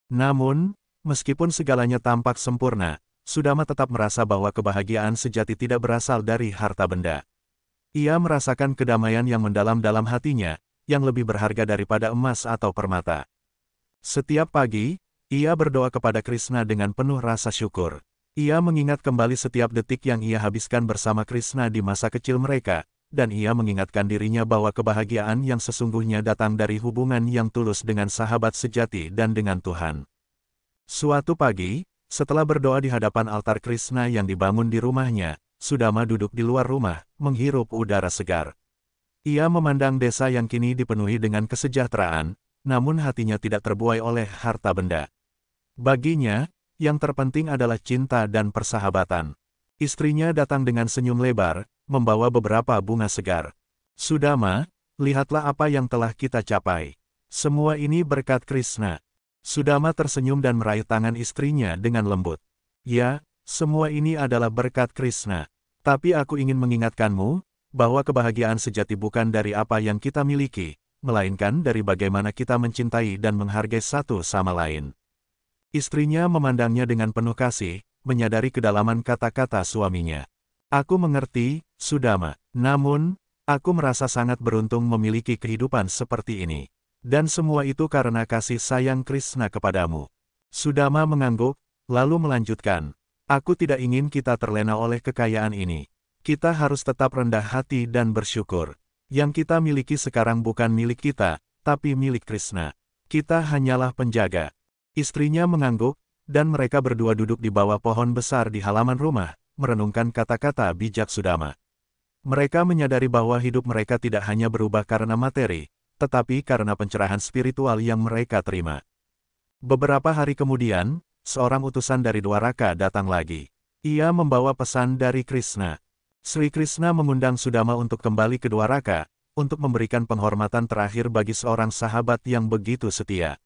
Namun, meskipun segalanya tampak sempurna, Sudama tetap merasa bahwa kebahagiaan sejati tidak berasal dari harta benda. Ia merasakan kedamaian yang mendalam dalam hatinya, yang lebih berharga daripada emas atau permata. Setiap pagi, ia berdoa kepada Krishna dengan penuh rasa syukur. Ia mengingat kembali setiap detik yang ia habiskan bersama Krishna di masa kecil mereka, dan ia mengingatkan dirinya bahwa kebahagiaan yang sesungguhnya datang dari hubungan yang tulus dengan sahabat sejati dan dengan Tuhan. Suatu pagi, setelah berdoa di hadapan altar Krishna yang dibangun di rumahnya, Sudama duduk di luar rumah, menghirup udara segar. Ia memandang desa yang kini dipenuhi dengan kesejahteraan, namun hatinya tidak terbuai oleh harta benda. Baginya, yang terpenting adalah cinta dan persahabatan. Istrinya datang dengan senyum lebar, membawa beberapa bunga segar. Sudama, lihatlah apa yang telah kita capai. Semua ini berkat Krishna. Sudama tersenyum dan meraih tangan istrinya dengan lembut. Ya, semua ini adalah berkat Krishna. Tapi aku ingin mengingatkanmu, bahwa kebahagiaan sejati bukan dari apa yang kita miliki, melainkan dari bagaimana kita mencintai dan menghargai satu sama lain. Istrinya memandangnya dengan penuh kasih, menyadari kedalaman kata-kata suaminya. Aku mengerti, Sudama. Namun, aku merasa sangat beruntung memiliki kehidupan seperti ini. Dan semua itu karena kasih sayang Krishna kepadamu. Sudama mengangguk, lalu melanjutkan. Aku tidak ingin kita terlena oleh kekayaan ini. Kita harus tetap rendah hati dan bersyukur. Yang kita miliki sekarang bukan milik kita, tapi milik Krishna. Kita hanyalah penjaga. Istrinya mengangguk, dan mereka berdua duduk di bawah pohon besar di halaman rumah, merenungkan kata-kata bijak Sudama. Mereka menyadari bahwa hidup mereka tidak hanya berubah karena materi, tetapi karena pencerahan spiritual yang mereka terima. Beberapa hari kemudian, seorang utusan dari Dwaraka datang lagi. Ia membawa pesan dari Krishna. Sri Krishna mengundang Sudama untuk kembali ke Dwaraka, untuk memberikan penghormatan terakhir bagi seorang sahabat yang begitu setia.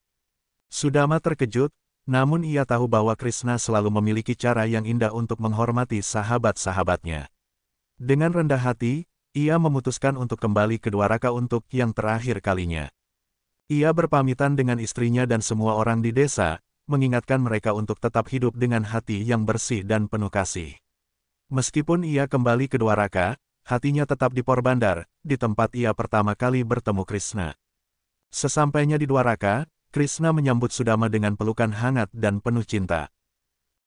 Sudama terkejut, namun ia tahu bahwa Krishna selalu memiliki cara yang indah untuk menghormati sahabat-sahabatnya. Dengan rendah hati, ia memutuskan untuk kembali ke Dwaraka untuk yang terakhir kalinya. Ia berpamitan dengan istrinya dan semua orang di desa, mengingatkan mereka untuk tetap hidup dengan hati yang bersih dan penuh kasih. Meskipun ia kembali ke Dwaraka, hatinya tetap di Porbandar, di tempat ia pertama kali bertemu Krishna. Sesampainya di Dwaraka, Krishna menyambut Sudama dengan pelukan hangat dan penuh cinta.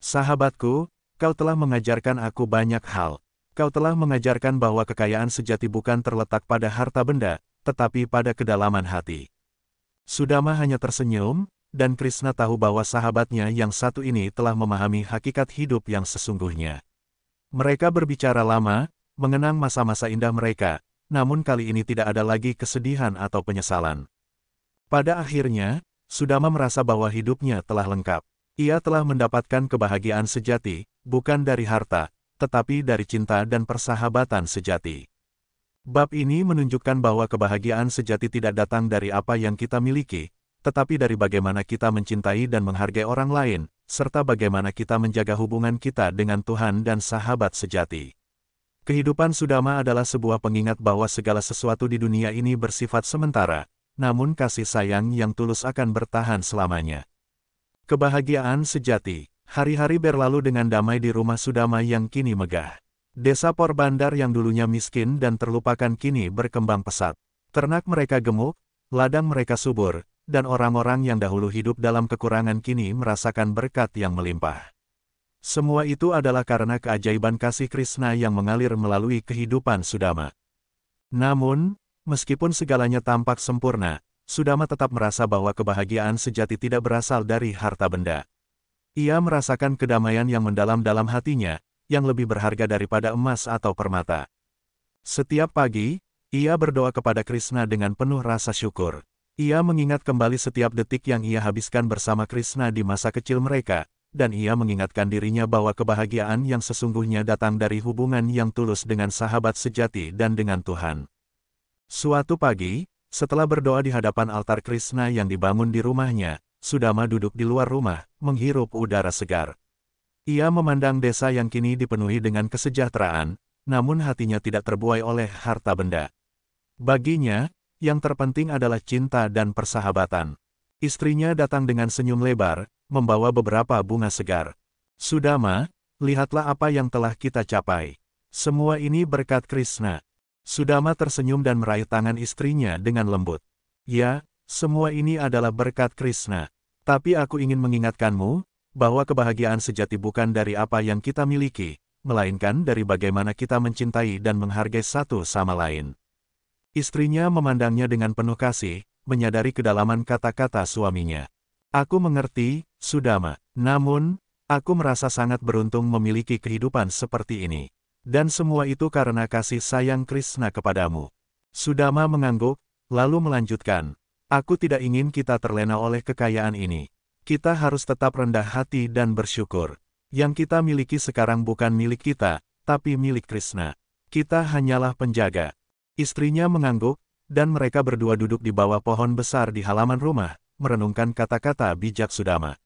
Sahabatku, kau telah mengajarkan aku banyak hal. Kau telah mengajarkan bahwa kekayaan sejati bukan terletak pada harta benda, tetapi pada kedalaman hati. Sudama hanya tersenyum, dan Krishna tahu bahwa sahabatnya yang satu ini telah memahami hakikat hidup yang sesungguhnya. Mereka berbicara lama, mengenang masa-masa indah mereka, namun kali ini tidak ada lagi kesedihan atau penyesalan. Pada akhirnya, Sudama merasa bahwa hidupnya telah lengkap. Ia telah mendapatkan kebahagiaan sejati, bukan dari harta, tetapi dari cinta dan persahabatan sejati. Bab ini menunjukkan bahwa kebahagiaan sejati tidak datang dari apa yang kita miliki, tetapi dari bagaimana kita mencintai dan menghargai orang lain, serta bagaimana kita menjaga hubungan kita dengan Tuhan dan sahabat sejati. Kehidupan Sudama adalah sebuah pengingat bahwa segala sesuatu di dunia ini bersifat sementara, namun kasih sayang yang tulus akan bertahan selamanya. Kebahagiaan sejati. Hari-hari berlalu dengan damai di rumah Sudama yang kini megah. Desa Porbandar yang dulunya miskin dan terlupakan kini berkembang pesat. Ternak mereka gemuk, ladang mereka subur, dan orang-orang yang dahulu hidup dalam kekurangan kini merasakan berkat yang melimpah. Semua itu adalah karena keajaiban kasih Krishna yang mengalir melalui kehidupan Sudama. Namun, meskipun segalanya tampak sempurna, Sudama tetap merasa bahwa kebahagiaan sejati tidak berasal dari harta benda. Ia merasakan kedamaian yang mendalam dalam hatinya, yang lebih berharga daripada emas atau permata. Setiap pagi, ia berdoa kepada Krishna dengan penuh rasa syukur. Ia mengingat kembali setiap detik yang ia habiskan bersama Krishna di masa kecil mereka, dan ia mengingatkan dirinya bahwa kebahagiaan yang sesungguhnya datang dari hubungan yang tulus dengan sahabat sejati dan dengan Tuhan. Suatu pagi, setelah berdoa di hadapan altar Krishna yang dibangun di rumahnya, Sudama duduk di luar rumah, menghirup udara segar. Ia memandang desa yang kini dipenuhi dengan kesejahteraan, namun hatinya tidak terbuai oleh harta benda. Baginya, yang terpenting adalah cinta dan persahabatan. Istrinya datang dengan senyum lebar, membawa beberapa bunga segar. Sudama, lihatlah apa yang telah kita capai. Semua ini berkat Krishna. Sudama tersenyum dan meraih tangan istrinya dengan lembut. Ya, semua ini adalah berkat Krishna. Tapi aku ingin mengingatkanmu, bahwa kebahagiaan sejati bukan dari apa yang kita miliki, melainkan dari bagaimana kita mencintai dan menghargai satu sama lain. Istrinya memandangnya dengan penuh kasih, menyadari kedalaman kata-kata suaminya. Aku mengerti, Sudama. Namun, aku merasa sangat beruntung memiliki kehidupan seperti ini. Dan semua itu karena kasih sayang Krishna kepadamu. Sudama mengangguk, lalu melanjutkan. Aku tidak ingin kita terlena oleh kekayaan ini. Kita harus tetap rendah hati dan bersyukur. Yang kita miliki sekarang bukan milik kita, tapi milik Krishna. Kita hanyalah penjaga. Istrinya mengangguk, dan mereka berdua duduk di bawah pohon besar di halaman rumah, merenungkan kata-kata bijak Sudama.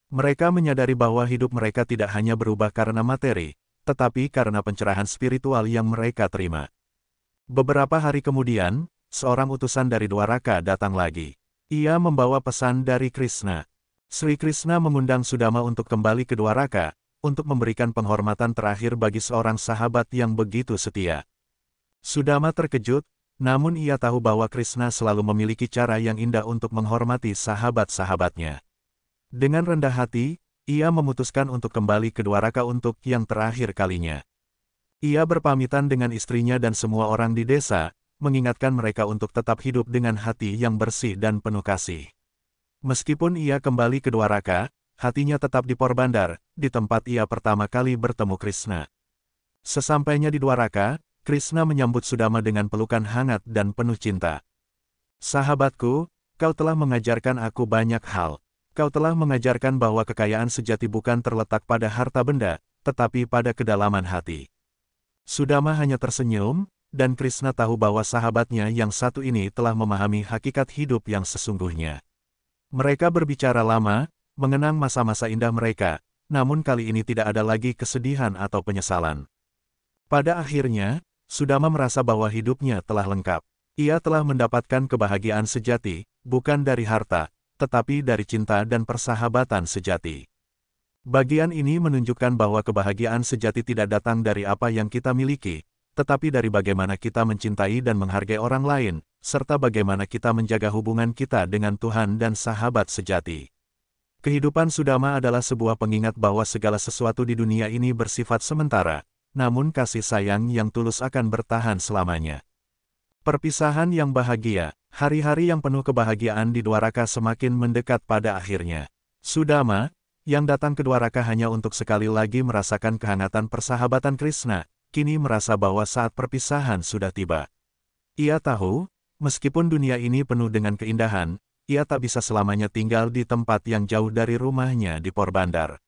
Mereka menyadari bahwa hidup mereka tidak hanya berubah karena materi, tetapi karena pencerahan spiritual yang mereka terima. Beberapa hari kemudian, seorang utusan dari Dwaraka datang lagi. Ia membawa pesan dari Krishna. Sri Krishna mengundang Sudama untuk kembali ke Dwaraka, untuk memberikan penghormatan terakhir bagi seorang sahabat yang begitu setia. Sudama terkejut, namun ia tahu bahwa Krishna selalu memiliki cara yang indah untuk menghormati sahabat-sahabatnya. Dengan rendah hati, ia memutuskan untuk kembali ke Dwaraka untuk yang terakhir kalinya. Ia berpamitan dengan istrinya dan semua orang di desa, mengingatkan mereka untuk tetap hidup dengan hati yang bersih dan penuh kasih. Meskipun ia kembali ke Dwaraka, hatinya tetap di Porbandar, di tempat ia pertama kali bertemu Krishna. Sesampainya di Dwaraka, Krishna menyambut Sudama dengan pelukan hangat dan penuh cinta. Sahabatku, kau telah mengajarkan aku banyak hal. Kau telah mengajarkan bahwa kekayaan sejati bukan terletak pada harta benda, tetapi pada kedalaman hati. Sudama hanya tersenyum, dan Krishna tahu bahwa sahabatnya yang satu ini telah memahami hakikat hidup yang sesungguhnya. Mereka berbicara lama, mengenang masa-masa indah mereka, namun kali ini tidak ada lagi kesedihan atau penyesalan. Pada akhirnya, Sudama merasa bahwa hidupnya telah lengkap. Ia telah mendapatkan kebahagiaan sejati, bukan dari harta, tetapi dari cinta dan persahabatan sejati. Bagian ini menunjukkan bahwa kebahagiaan sejati tidak datang dari apa yang kita miliki, tetapi dari bagaimana kita mencintai dan menghargai orang lain, serta bagaimana kita menjaga hubungan kita dengan Tuhan dan sahabat sejati. Kehidupan Sudama adalah sebuah pengingat bahwa segala sesuatu di dunia ini bersifat sementara, namun kasih sayang yang tulus akan bertahan selamanya. Perpisahan yang bahagia, hari-hari yang penuh kebahagiaan di Dwaraka semakin mendekat pada akhirnya. Sudama, yang datang ke Dwaraka hanya untuk sekali lagi merasakan kehangatan persahabatan Krishna, kini merasa bahwa saat perpisahan sudah tiba. Ia tahu, meskipun dunia ini penuh dengan keindahan, ia tak bisa selamanya tinggal di tempat yang jauh dari rumahnya di Porbandar.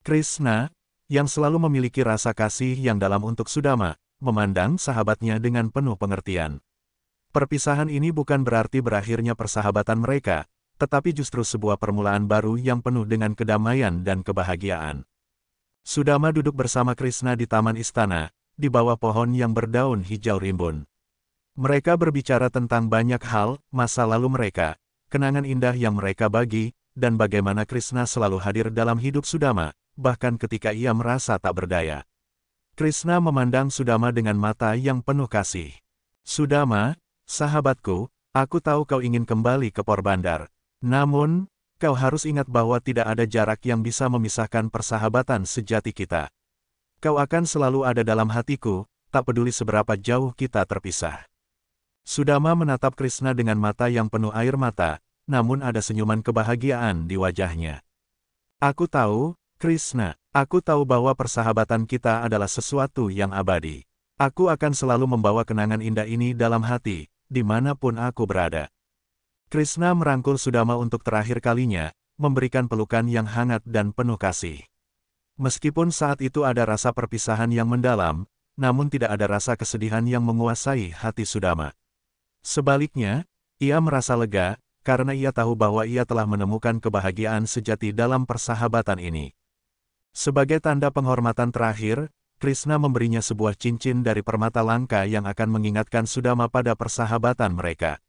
Krishna, yang selalu memiliki rasa kasih yang dalam untuk Sudama, memandang sahabatnya dengan penuh pengertian. Perpisahan ini bukan berarti berakhirnya persahabatan mereka, tetapi justru sebuah permulaan baru yang penuh dengan kedamaian dan kebahagiaan. Sudama duduk bersama Krishna di taman istana, di bawah pohon yang berdaun hijau rimbun. Mereka berbicara tentang banyak hal, masa lalu mereka, kenangan indah yang mereka bagi, dan bagaimana Krishna selalu hadir dalam hidup Sudama, bahkan ketika ia merasa tak berdaya. Krishna memandang Sudama dengan mata yang penuh kasih. Sudama, sahabatku, aku tahu kau ingin kembali ke Porbandar. Namun, kau harus ingat bahwa tidak ada jarak yang bisa memisahkan persahabatan sejati kita. Kau akan selalu ada dalam hatiku, tak peduli seberapa jauh kita terpisah. Sudama menatap Krishna dengan mata yang penuh air mata, namun ada senyuman kebahagiaan di wajahnya. Aku tahu, Krishna, aku tahu bahwa persahabatan kita adalah sesuatu yang abadi. Aku akan selalu membawa kenangan indah ini dalam hati, dimanapun aku berada. Krishna merangkul Sudama untuk terakhir kalinya, memberikan pelukan yang hangat dan penuh kasih. Meskipun saat itu ada rasa perpisahan yang mendalam, namun tidak ada rasa kesedihan yang menguasai hati Sudama. Sebaliknya, ia merasa lega, karena ia tahu bahwa ia telah menemukan kebahagiaan sejati dalam persahabatan ini. Sebagai tanda penghormatan terakhir, Krishna memberinya sebuah cincin dari permata langka yang akan mengingatkan Sudama pada persahabatan mereka.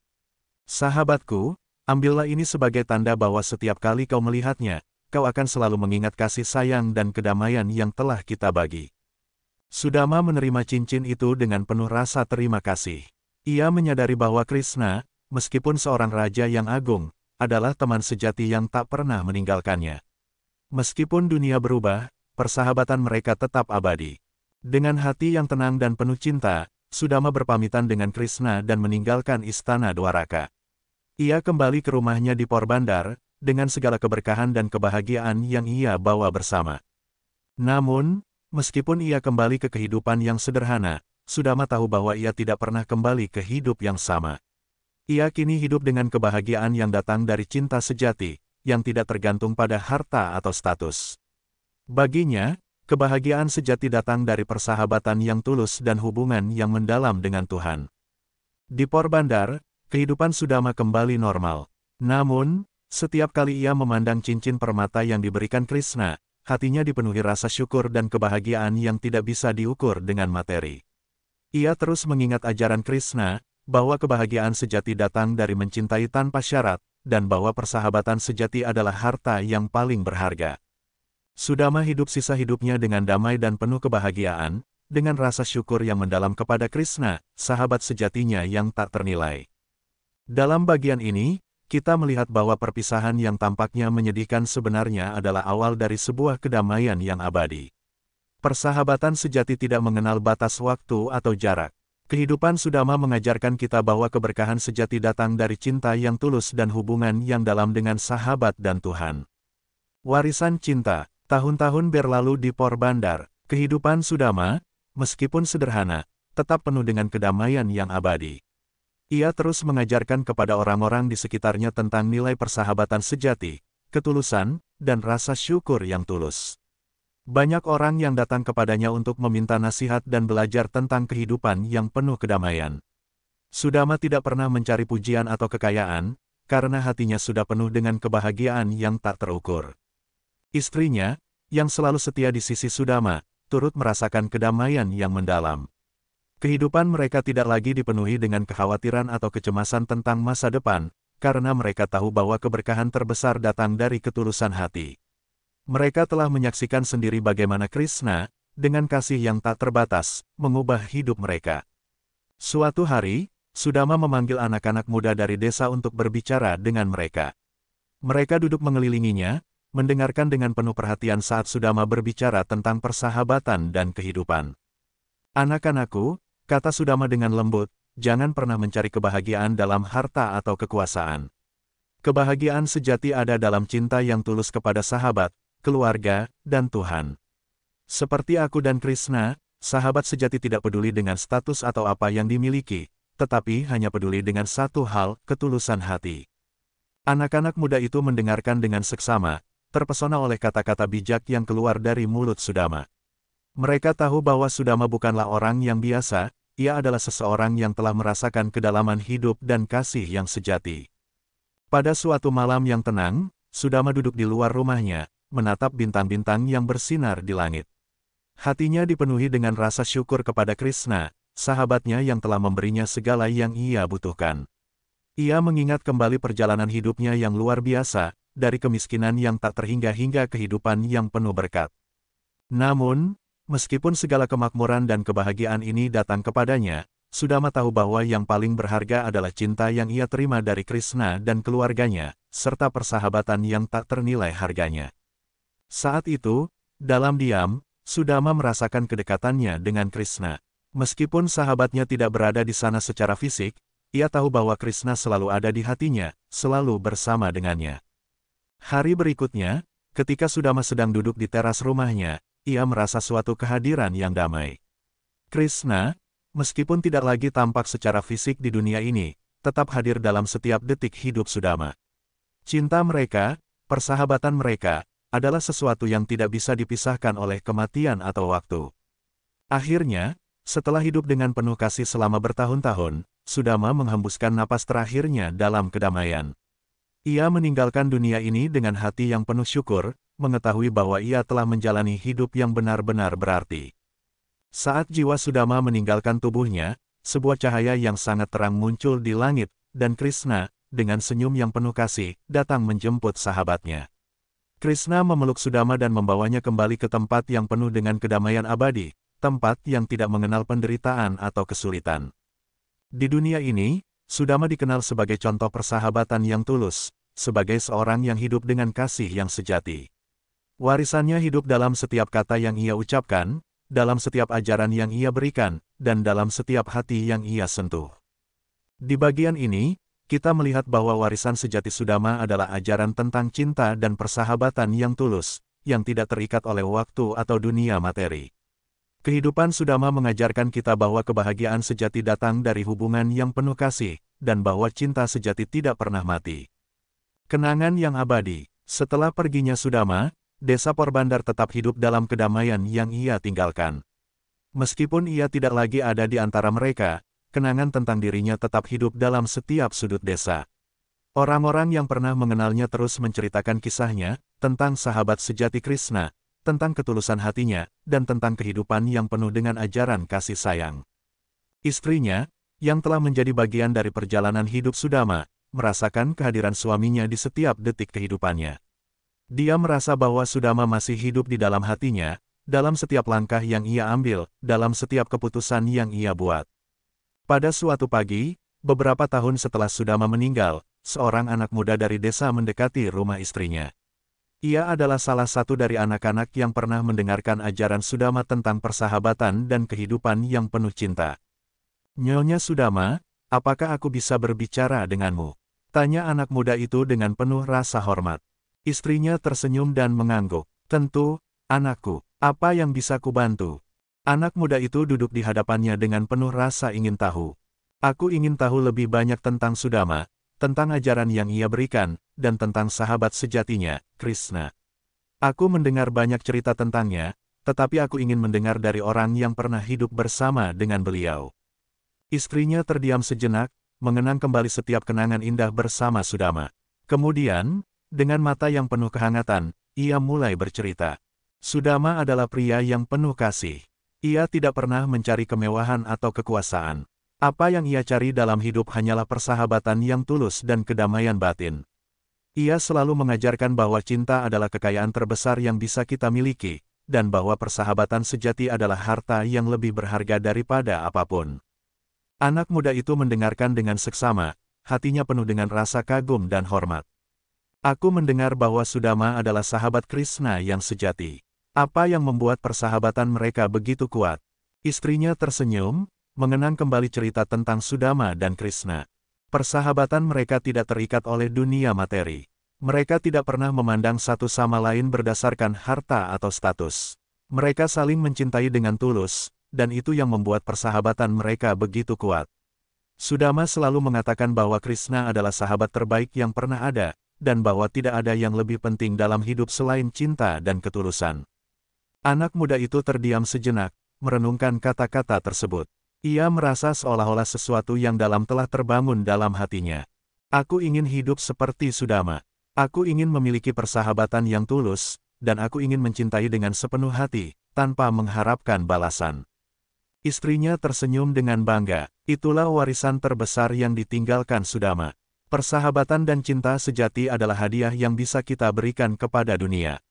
Sahabatku, ambillah ini sebagai tanda bahwa setiap kali kau melihatnya, kau akan selalu mengingat kasih sayang dan kedamaian yang telah kita bagi. Sudama menerima cincin itu dengan penuh rasa terima kasih. Ia menyadari bahwa Krishna, meskipun seorang raja yang agung, adalah teman sejati yang tak pernah meninggalkannya. Meskipun dunia berubah, persahabatan mereka tetap abadi. Dengan hati yang tenang dan penuh cinta, Sudama berpamitan dengan Krishna dan meninggalkan istana Dwaraka. Ia kembali ke rumahnya di Porbandar, dengan segala keberkahan dan kebahagiaan yang ia bawa bersama. Namun, meskipun ia kembali ke kehidupan yang sederhana, Sudama tahu bahwa ia tidak pernah kembali ke hidup yang sama. Ia kini hidup dengan kebahagiaan yang datang dari cinta sejati, yang tidak tergantung pada harta atau status. Baginya, kebahagiaan sejati datang dari persahabatan yang tulus dan hubungan yang mendalam dengan Tuhan. Di Porbandar, kehidupan Sudama kembali normal. Namun, setiap kali ia memandang cincin permata yang diberikan Krishna, hatinya dipenuhi rasa syukur dan kebahagiaan yang tidak bisa diukur dengan materi. Ia terus mengingat ajaran Krishna, bahwa kebahagiaan sejati datang dari mencintai tanpa syarat, dan bahwa persahabatan sejati adalah harta yang paling berharga. Sudama hidup sisa hidupnya dengan damai dan penuh kebahagiaan, dengan rasa syukur yang mendalam kepada Krishna, sahabat sejatinya yang tak ternilai. Dalam bagian ini, kita melihat bahwa perpisahan yang tampaknya menyedihkan sebenarnya adalah awal dari sebuah kedamaian yang abadi. Persahabatan sejati tidak mengenal batas waktu atau jarak. Kehidupan Sudama mengajarkan kita bahwa keberkahan sejati datang dari cinta yang tulus dan hubungan yang dalam dengan sahabat dan Tuhan. Warisan cinta, tahun-tahun berlalu di Porbandar, kehidupan Sudama, meskipun sederhana, tetap penuh dengan kedamaian yang abadi. Ia terus mengajarkan kepada orang-orang di sekitarnya tentang nilai persahabatan sejati, ketulusan, dan rasa syukur yang tulus. Banyak orang yang datang kepadanya untuk meminta nasihat dan belajar tentang kehidupan yang penuh kedamaian. Sudama tidak pernah mencari pujian atau kekayaan, karena hatinya sudah penuh dengan kebahagiaan yang tak terukur. Istrinya, yang selalu setia di sisi Sudama, turut merasakan kedamaian yang mendalam. Kehidupan mereka tidak lagi dipenuhi dengan kekhawatiran atau kecemasan tentang masa depan, karena mereka tahu bahwa keberkahan terbesar datang dari ketulusan hati. Mereka telah menyaksikan sendiri bagaimana Krishna, dengan kasih yang tak terbatas, mengubah hidup mereka. Suatu hari, Sudama memanggil anak-anak muda dari desa untuk berbicara dengan mereka. Mereka duduk mengelilinginya, mendengarkan dengan penuh perhatian saat Sudama berbicara tentang persahabatan dan kehidupan. Anak-anakku, kata Sudama dengan lembut, jangan pernah mencari kebahagiaan dalam harta atau kekuasaan. Kebahagiaan sejati ada dalam cinta yang tulus kepada sahabat, keluarga, dan Tuhan. Seperti aku dan Krishna, sahabat sejati tidak peduli dengan status atau apa yang dimiliki, tetapi hanya peduli dengan satu hal, ketulusan hati. Anak-anak muda itu mendengarkan dengan seksama, terpesona oleh kata-kata bijak yang keluar dari mulut Sudama. Mereka tahu bahwa Sudama bukanlah orang yang biasa, ia adalah seseorang yang telah merasakan kedalaman hidup dan kasih yang sejati. Pada suatu malam yang tenang, Sudama duduk di luar rumahnya, menatap bintang-bintang yang bersinar di langit. Hatinya dipenuhi dengan rasa syukur kepada Krishna, sahabatnya yang telah memberinya segala yang ia butuhkan. Ia mengingat kembali perjalanan hidupnya yang luar biasa, dari kemiskinan yang tak terhingga hingga kehidupan yang penuh berkat. Namun, meskipun segala kemakmuran dan kebahagiaan ini datang kepadanya, Sudama tahu bahwa yang paling berharga adalah cinta yang ia terima dari Krishna dan keluarganya, serta persahabatan yang tak ternilai harganya. Saat itu, dalam diam, Sudama merasakan kedekatannya dengan Krishna. Meskipun sahabatnya tidak berada di sana secara fisik, ia tahu bahwa Krishna selalu ada di hatinya, selalu bersama dengannya. Hari berikutnya, ketika Sudama sedang duduk di teras rumahnya, ia merasa suatu kehadiran yang damai. Krishna, meskipun tidak lagi tampak secara fisik di dunia ini, tetap hadir dalam setiap detik hidup Sudama. Cinta mereka, persahabatan mereka, adalah sesuatu yang tidak bisa dipisahkan oleh kematian atau waktu. Akhirnya, setelah hidup dengan penuh kasih selama bertahun-tahun, Sudama menghembuskan napas terakhirnya dalam kedamaian. Ia meninggalkan dunia ini dengan hati yang penuh syukur, mengetahui bahwa ia telah menjalani hidup yang benar-benar berarti. Saat jiwa Sudama meninggalkan tubuhnya, sebuah cahaya yang sangat terang muncul di langit, dan Krishna, dengan senyum yang penuh kasih, datang menjemput sahabatnya. Krishna memeluk Sudama dan membawanya kembali ke tempat yang penuh dengan kedamaian abadi, tempat yang tidak mengenal penderitaan atau kesulitan. Di dunia ini, Sudama dikenal sebagai contoh persahabatan yang tulus, sebagai seorang yang hidup dengan kasih yang sejati. Warisannya hidup dalam setiap kata yang ia ucapkan, dalam setiap ajaran yang ia berikan, dan dalam setiap hati yang ia sentuh. Di bagian ini, kita melihat bahwa warisan sejati Sudama adalah ajaran tentang cinta dan persahabatan yang tulus, yang tidak terikat oleh waktu atau dunia materi. Kehidupan Sudama mengajarkan kita bahwa kebahagiaan sejati datang dari hubungan yang penuh kasih, dan bahwa cinta sejati tidak pernah mati. Kenangan yang abadi. Setelah perginya Sudama, desa Porbandar tetap hidup dalam kedamaian yang ia tinggalkan. Meskipun ia tidak lagi ada di antara mereka, kenangan tentang dirinya tetap hidup dalam setiap sudut desa. Orang-orang yang pernah mengenalnya terus menceritakan kisahnya, tentang sahabat sejati Krishna, tentang ketulusan hatinya, dan tentang kehidupan yang penuh dengan ajaran kasih sayang. Istrinya, yang telah menjadi bagian dari perjalanan hidup Sudama, merasakan kehadiran suaminya di setiap detik kehidupannya. Dia merasa bahwa Sudama masih hidup di dalam hatinya, dalam setiap langkah yang ia ambil, dalam setiap keputusan yang ia buat. Pada suatu pagi, beberapa tahun setelah Sudama meninggal, seorang anak muda dari desa mendekati rumah istrinya. Ia adalah salah satu dari anak-anak yang pernah mendengarkan ajaran Sudama tentang persahabatan dan kehidupan yang penuh cinta. "Nyonya Sudama, apakah aku bisa berbicara denganmu?" tanya anak muda itu dengan penuh rasa hormat. Istrinya tersenyum dan mengangguk. "Tentu, anakku, apa yang bisa kubantu?" Anak muda itu duduk di hadapannya dengan penuh rasa ingin tahu. "Aku ingin tahu lebih banyak tentang Sudama, tentang ajaran yang ia berikan, dan tentang sahabat sejatinya, Krishna. Aku mendengar banyak cerita tentangnya, tetapi aku ingin mendengar dari orang yang pernah hidup bersama dengan beliau." Istrinya terdiam sejenak, mengenang kembali setiap kenangan indah bersama Sudama. Kemudian, dengan mata yang penuh kehangatan, ia mulai bercerita. Sudama adalah pria yang penuh kasih. Ia tidak pernah mencari kemewahan atau kekuasaan. Apa yang ia cari dalam hidup hanyalah persahabatan yang tulus dan kedamaian batin. Ia selalu mengajarkan bahwa cinta adalah kekayaan terbesar yang bisa kita miliki, dan bahwa persahabatan sejati adalah harta yang lebih berharga daripada apapun. Anak muda itu mendengarkan dengan seksama, hatinya penuh dengan rasa kagum dan hormat. "Aku mendengar bahwa Sudama adalah sahabat Krishna yang sejati. Apa yang membuat persahabatan mereka begitu kuat?" Istrinya tersenyum, mengenang kembali cerita tentang Sudama dan Krishna. Persahabatan mereka tidak terikat oleh dunia materi. Mereka tidak pernah memandang satu sama lain berdasarkan harta atau status. Mereka saling mencintai dengan tulus, dan itu yang membuat persahabatan mereka begitu kuat. Sudama selalu mengatakan bahwa Krishna adalah sahabat terbaik yang pernah ada, dan bahwa tidak ada yang lebih penting dalam hidup selain cinta dan ketulusan. Anak muda itu terdiam sejenak, merenungkan kata-kata tersebut. Ia merasa seolah-olah sesuatu yang dalam telah terbangun dalam hatinya. "Aku ingin hidup seperti Sudama. Aku ingin memiliki persahabatan yang tulus, dan aku ingin mencintai dengan sepenuh hati, tanpa mengharapkan balasan." Istrinya tersenyum dengan bangga. Itulah warisan terbesar yang ditinggalkan Sudama. Persahabatan dan cinta sejati adalah hadiah yang bisa kita berikan kepada dunia.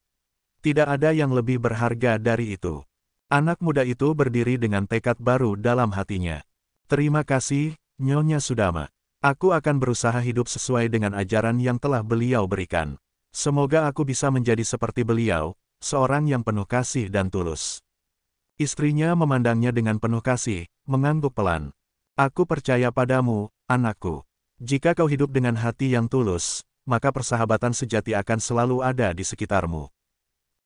Tidak ada yang lebih berharga dari itu. Anak muda itu berdiri dengan tekad baru dalam hatinya. "Terima kasih, Nyonya Sudama. Aku akan berusaha hidup sesuai dengan ajaran yang telah beliau berikan. Semoga aku bisa menjadi seperti beliau, seorang yang penuh kasih dan tulus." Istrinya memandangnya dengan penuh kasih, mengangguk pelan. "Aku percaya padamu, anakku. Jika kau hidup dengan hati yang tulus, maka persahabatan sejati akan selalu ada di sekitarmu."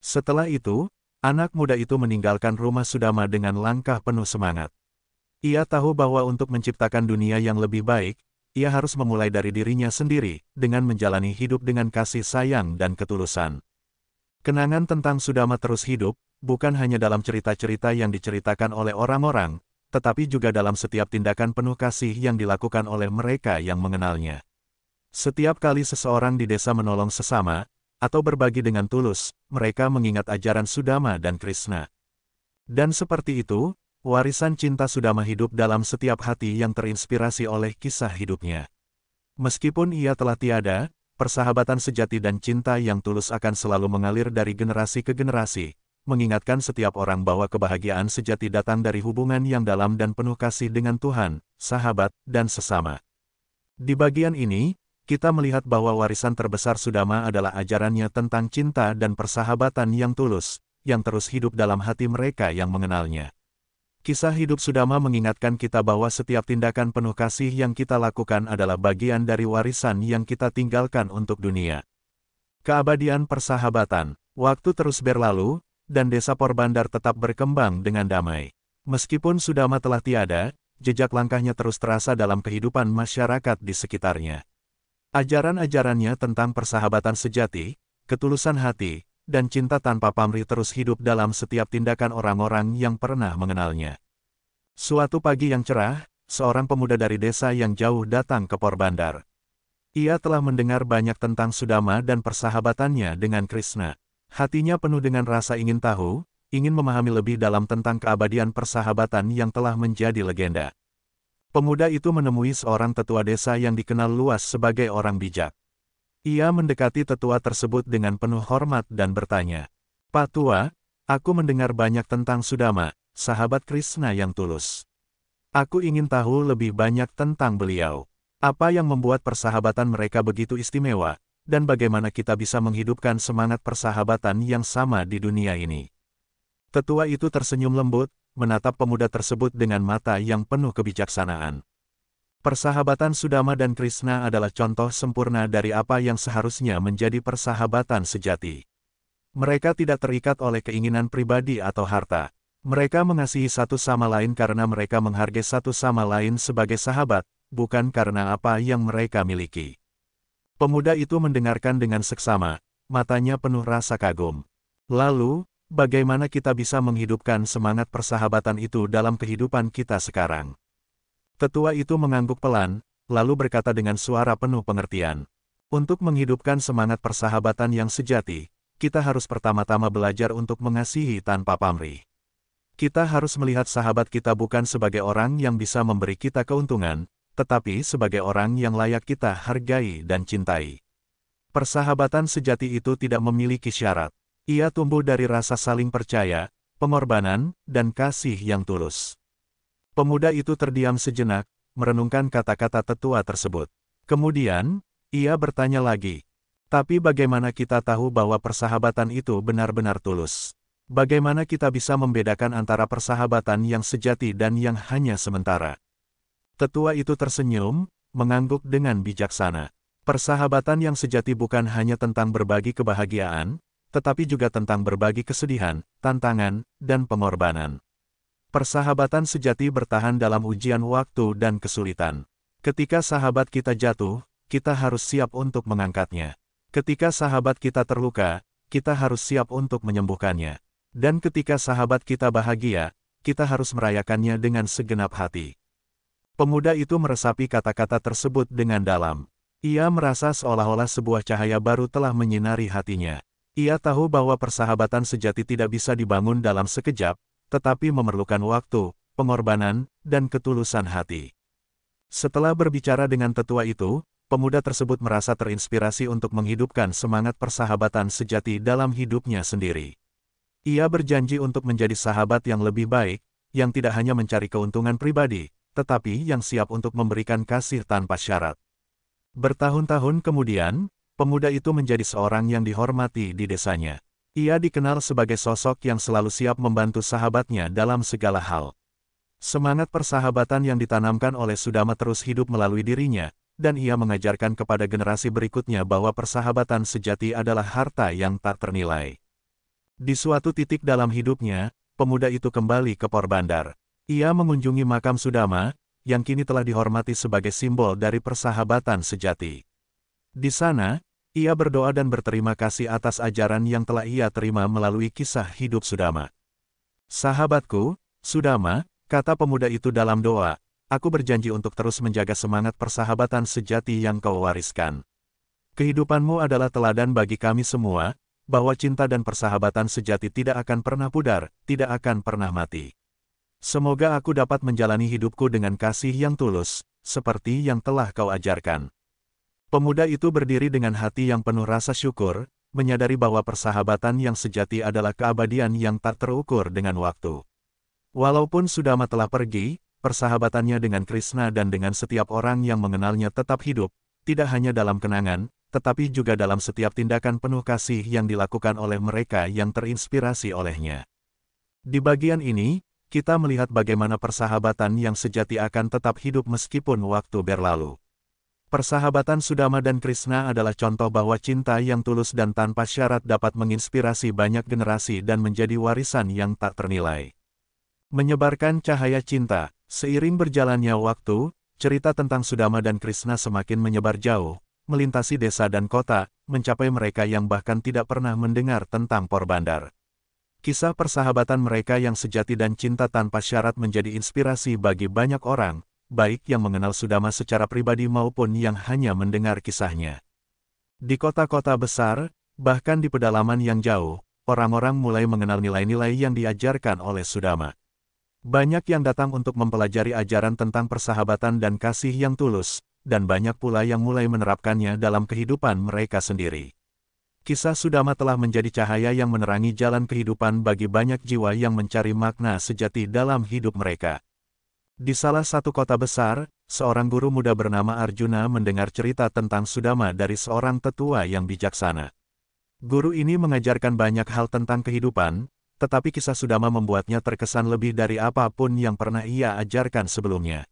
Setelah itu, anak muda itu meninggalkan rumah Sudama dengan langkah penuh semangat. Ia tahu bahwa untuk menciptakan dunia yang lebih baik, ia harus memulai dari dirinya sendiri, dengan menjalani hidup dengan kasih sayang dan ketulusan. Kenangan tentang Sudama terus hidup, bukan hanya dalam cerita-cerita yang diceritakan oleh orang-orang, tetapi juga dalam setiap tindakan penuh kasih yang dilakukan oleh mereka yang mengenalnya. Setiap kali seseorang di desa menolong sesama, atau berbagi dengan tulus, mereka mengingat ajaran Sudama dan Krishna. Dan seperti itu, warisan cinta Sudama hidup dalam setiap hati yang terinspirasi oleh kisah hidupnya. Meskipun ia telah tiada, persahabatan sejati dan cinta yang tulus akan selalu mengalir dari generasi ke generasi, mengingatkan setiap orang bahwa kebahagiaan sejati datang dari hubungan yang dalam dan penuh kasih dengan Tuhan, sahabat, dan sesama. Di bagian ini, kita melihat bahwa warisan terbesar Sudama adalah ajarannya tentang cinta dan persahabatan yang tulus, yang terus hidup dalam hati mereka yang mengenalnya. Kisah hidup Sudama mengingatkan kita bahwa setiap tindakan penuh kasih yang kita lakukan adalah bagian dari warisan yang kita tinggalkan untuk dunia. Keabadian persahabatan. Waktu terus berlalu, dan desa Porbandar tetap berkembang dengan damai. Meskipun Sudama telah tiada, jejak langkahnya terus terasa dalam kehidupan masyarakat di sekitarnya. Ajaran-ajarannya tentang persahabatan sejati, ketulusan hati, dan cinta tanpa pamrih terus hidup dalam setiap tindakan orang-orang yang pernah mengenalnya. Suatu pagi yang cerah, seorang pemuda dari desa yang jauh datang ke Porbandar. Ia telah mendengar banyak tentang Sudama dan persahabatannya dengan Krishna. Hatinya penuh dengan rasa ingin tahu, ingin memahami lebih dalam tentang keabadian persahabatan yang telah menjadi legenda. Pemuda itu menemui seorang tetua desa yang dikenal luas sebagai orang bijak. Ia mendekati tetua tersebut dengan penuh hormat dan bertanya, "Pak Tua, aku mendengar banyak tentang Sudama, sahabat Krishna yang tulus. Aku ingin tahu lebih banyak tentang beliau. Apa yang membuat persahabatan mereka begitu istimewa, dan bagaimana kita bisa menghidupkan semangat persahabatan yang sama di dunia ini?" Tetua itu tersenyum lembut, menatap pemuda tersebut dengan mata yang penuh kebijaksanaan. Persahabatan Sudama dan Krishna adalah contoh sempurna dari apa yang seharusnya menjadi persahabatan sejati. Mereka tidak terikat oleh keinginan pribadi atau harta. Mereka mengasihi satu sama lain karena mereka menghargai satu sama lain sebagai sahabat, bukan karena apa yang mereka miliki. Pemuda itu mendengarkan dengan seksama, matanya penuh rasa kagum. Lalu, bagaimana kita bisa menghidupkan semangat persahabatan itu dalam kehidupan kita sekarang? Tetua itu mengangguk pelan, lalu berkata dengan suara penuh pengertian. Untuk menghidupkan semangat persahabatan yang sejati, kita harus pertama-tama belajar untuk mengasihi tanpa pamrih. Kita harus melihat sahabat kita bukan sebagai orang yang bisa memberi kita keuntungan, tetapi sebagai orang yang layak kita hargai dan cintai. Persahabatan sejati itu tidak memiliki syarat. Ia tumbuh dari rasa saling percaya, pengorbanan, dan kasih yang tulus. Pemuda itu terdiam sejenak, merenungkan kata-kata tetua tersebut. Kemudian, ia bertanya lagi, "Tapi bagaimana kita tahu bahwa persahabatan itu benar-benar tulus? Bagaimana kita bisa membedakan antara persahabatan yang sejati dan yang hanya sementara?" Tetua itu tersenyum, mengangguk dengan bijaksana. Persahabatan yang sejati bukan hanya tentang berbagi kebahagiaan, tetapi juga tentang berbagi kesedihan, tantangan, dan pengorbanan. Persahabatan sejati bertahan dalam ujian waktu dan kesulitan. Ketika sahabat kita jatuh, kita harus siap untuk mengangkatnya. Ketika sahabat kita terluka, kita harus siap untuk menyembuhkannya. Dan ketika sahabat kita bahagia, kita harus merayakannya dengan segenap hati. Pemuda itu meresapi kata-kata tersebut dengan dalam. Ia merasa seolah-olah sebuah cahaya baru telah menyinari hatinya. Ia tahu bahwa persahabatan sejati tidak bisa dibangun dalam sekejap, tetapi memerlukan waktu, pengorbanan, dan ketulusan hati. Setelah berbicara dengan tetua itu, pemuda tersebut merasa terinspirasi untuk menghidupkan semangat persahabatan sejati dalam hidupnya sendiri. Ia berjanji untuk menjadi sahabat yang lebih baik, yang tidak hanya mencari keuntungan pribadi, tetapi yang siap untuk memberikan kasih tanpa syarat. Bertahun-tahun kemudian, pemuda itu menjadi seorang yang dihormati di desanya. Ia dikenal sebagai sosok yang selalu siap membantu sahabatnya dalam segala hal. Semangat persahabatan yang ditanamkan oleh Sudama terus hidup melalui dirinya, dan ia mengajarkan kepada generasi berikutnya bahwa persahabatan sejati adalah harta yang tak ternilai. Di suatu titik dalam hidupnya, pemuda itu kembali ke Porbandar. Ia mengunjungi makam Sudama, yang kini telah dihormati sebagai simbol dari persahabatan sejati. Di sana, ia berdoa dan berterima kasih atas ajaran yang telah ia terima melalui kisah hidup Sudama. "Sahabatku, Sudama," kata pemuda itu dalam doa, "aku berjanji untuk terus menjaga semangat persahabatan sejati yang kau wariskan. Kehidupanmu adalah teladan bagi kami semua, bahwa cinta dan persahabatan sejati tidak akan pernah pudar, tidak akan pernah mati. Semoga aku dapat menjalani hidupku dengan kasih yang tulus, seperti yang telah kau ajarkan." Pemuda itu berdiri dengan hati yang penuh rasa syukur, menyadari bahwa persahabatan yang sejati adalah keabadian yang tak terukur dengan waktu. Walaupun Sudama telah pergi, persahabatannya dengan Krishna dan dengan setiap orang yang mengenalnya tetap hidup, tidak hanya dalam kenangan, tetapi juga dalam setiap tindakan penuh kasih yang dilakukan oleh mereka yang terinspirasi olehnya. Di bagian ini, kita melihat bagaimana persahabatan yang sejati akan tetap hidup meskipun waktu berlalu. Persahabatan Sudama dan Krishna adalah contoh bahwa cinta yang tulus dan tanpa syarat dapat menginspirasi banyak generasi dan menjadi warisan yang tak ternilai. Menyebarkan cahaya cinta, seiring berjalannya waktu, cerita tentang Sudama dan Krishna semakin menyebar jauh, melintasi desa dan kota, mencapai mereka yang bahkan tidak pernah mendengar tentang Porbandar. Kisah persahabatan mereka yang sejati dan cinta tanpa syarat menjadi inspirasi bagi banyak orang, baik yang mengenal Sudama secara pribadi maupun yang hanya mendengar kisahnya. Di kota-kota besar, bahkan di pedalaman yang jauh, orang-orang mulai mengenal nilai-nilai yang diajarkan oleh Sudama. Banyak yang datang untuk mempelajari ajaran tentang persahabatan dan kasih yang tulus, dan banyak pula yang mulai menerapkannya dalam kehidupan mereka sendiri. Kisah Sudama telah menjadi cahaya yang menerangi jalan kehidupan bagi banyak jiwa yang mencari makna sejati dalam hidup mereka. Di salah satu kota besar, seorang guru muda bernama Arjuna mendengar cerita tentang Sudama dari seorang tetua yang bijaksana. Guru ini mengajarkan banyak hal tentang kehidupan, tetapi kisah Sudama membuatnya terkesan lebih dari apapun yang pernah ia ajarkan sebelumnya.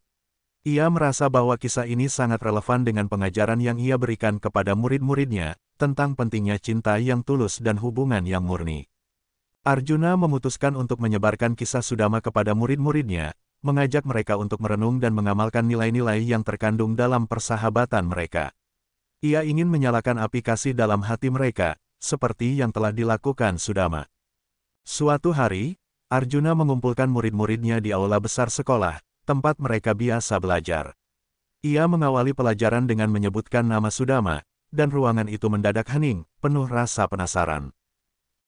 Ia merasa bahwa kisah ini sangat relevan dengan pengajaran yang ia berikan kepada murid-muridnya, tentang pentingnya cinta yang tulus dan hubungan yang murni. Arjuna memutuskan untuk menyebarkan kisah Sudama kepada murid-muridnya, mengajak mereka untuk merenung dan mengamalkan nilai-nilai yang terkandung dalam persahabatan mereka. Ia ingin menyalakan api kasih dalam hati mereka, seperti yang telah dilakukan Sudama. Suatu hari, Arjuna mengumpulkan murid-muridnya di aula besar sekolah, tempat mereka biasa belajar. Ia mengawali pelajaran dengan menyebutkan nama Sudama, dan ruangan itu mendadak hening, penuh rasa penasaran.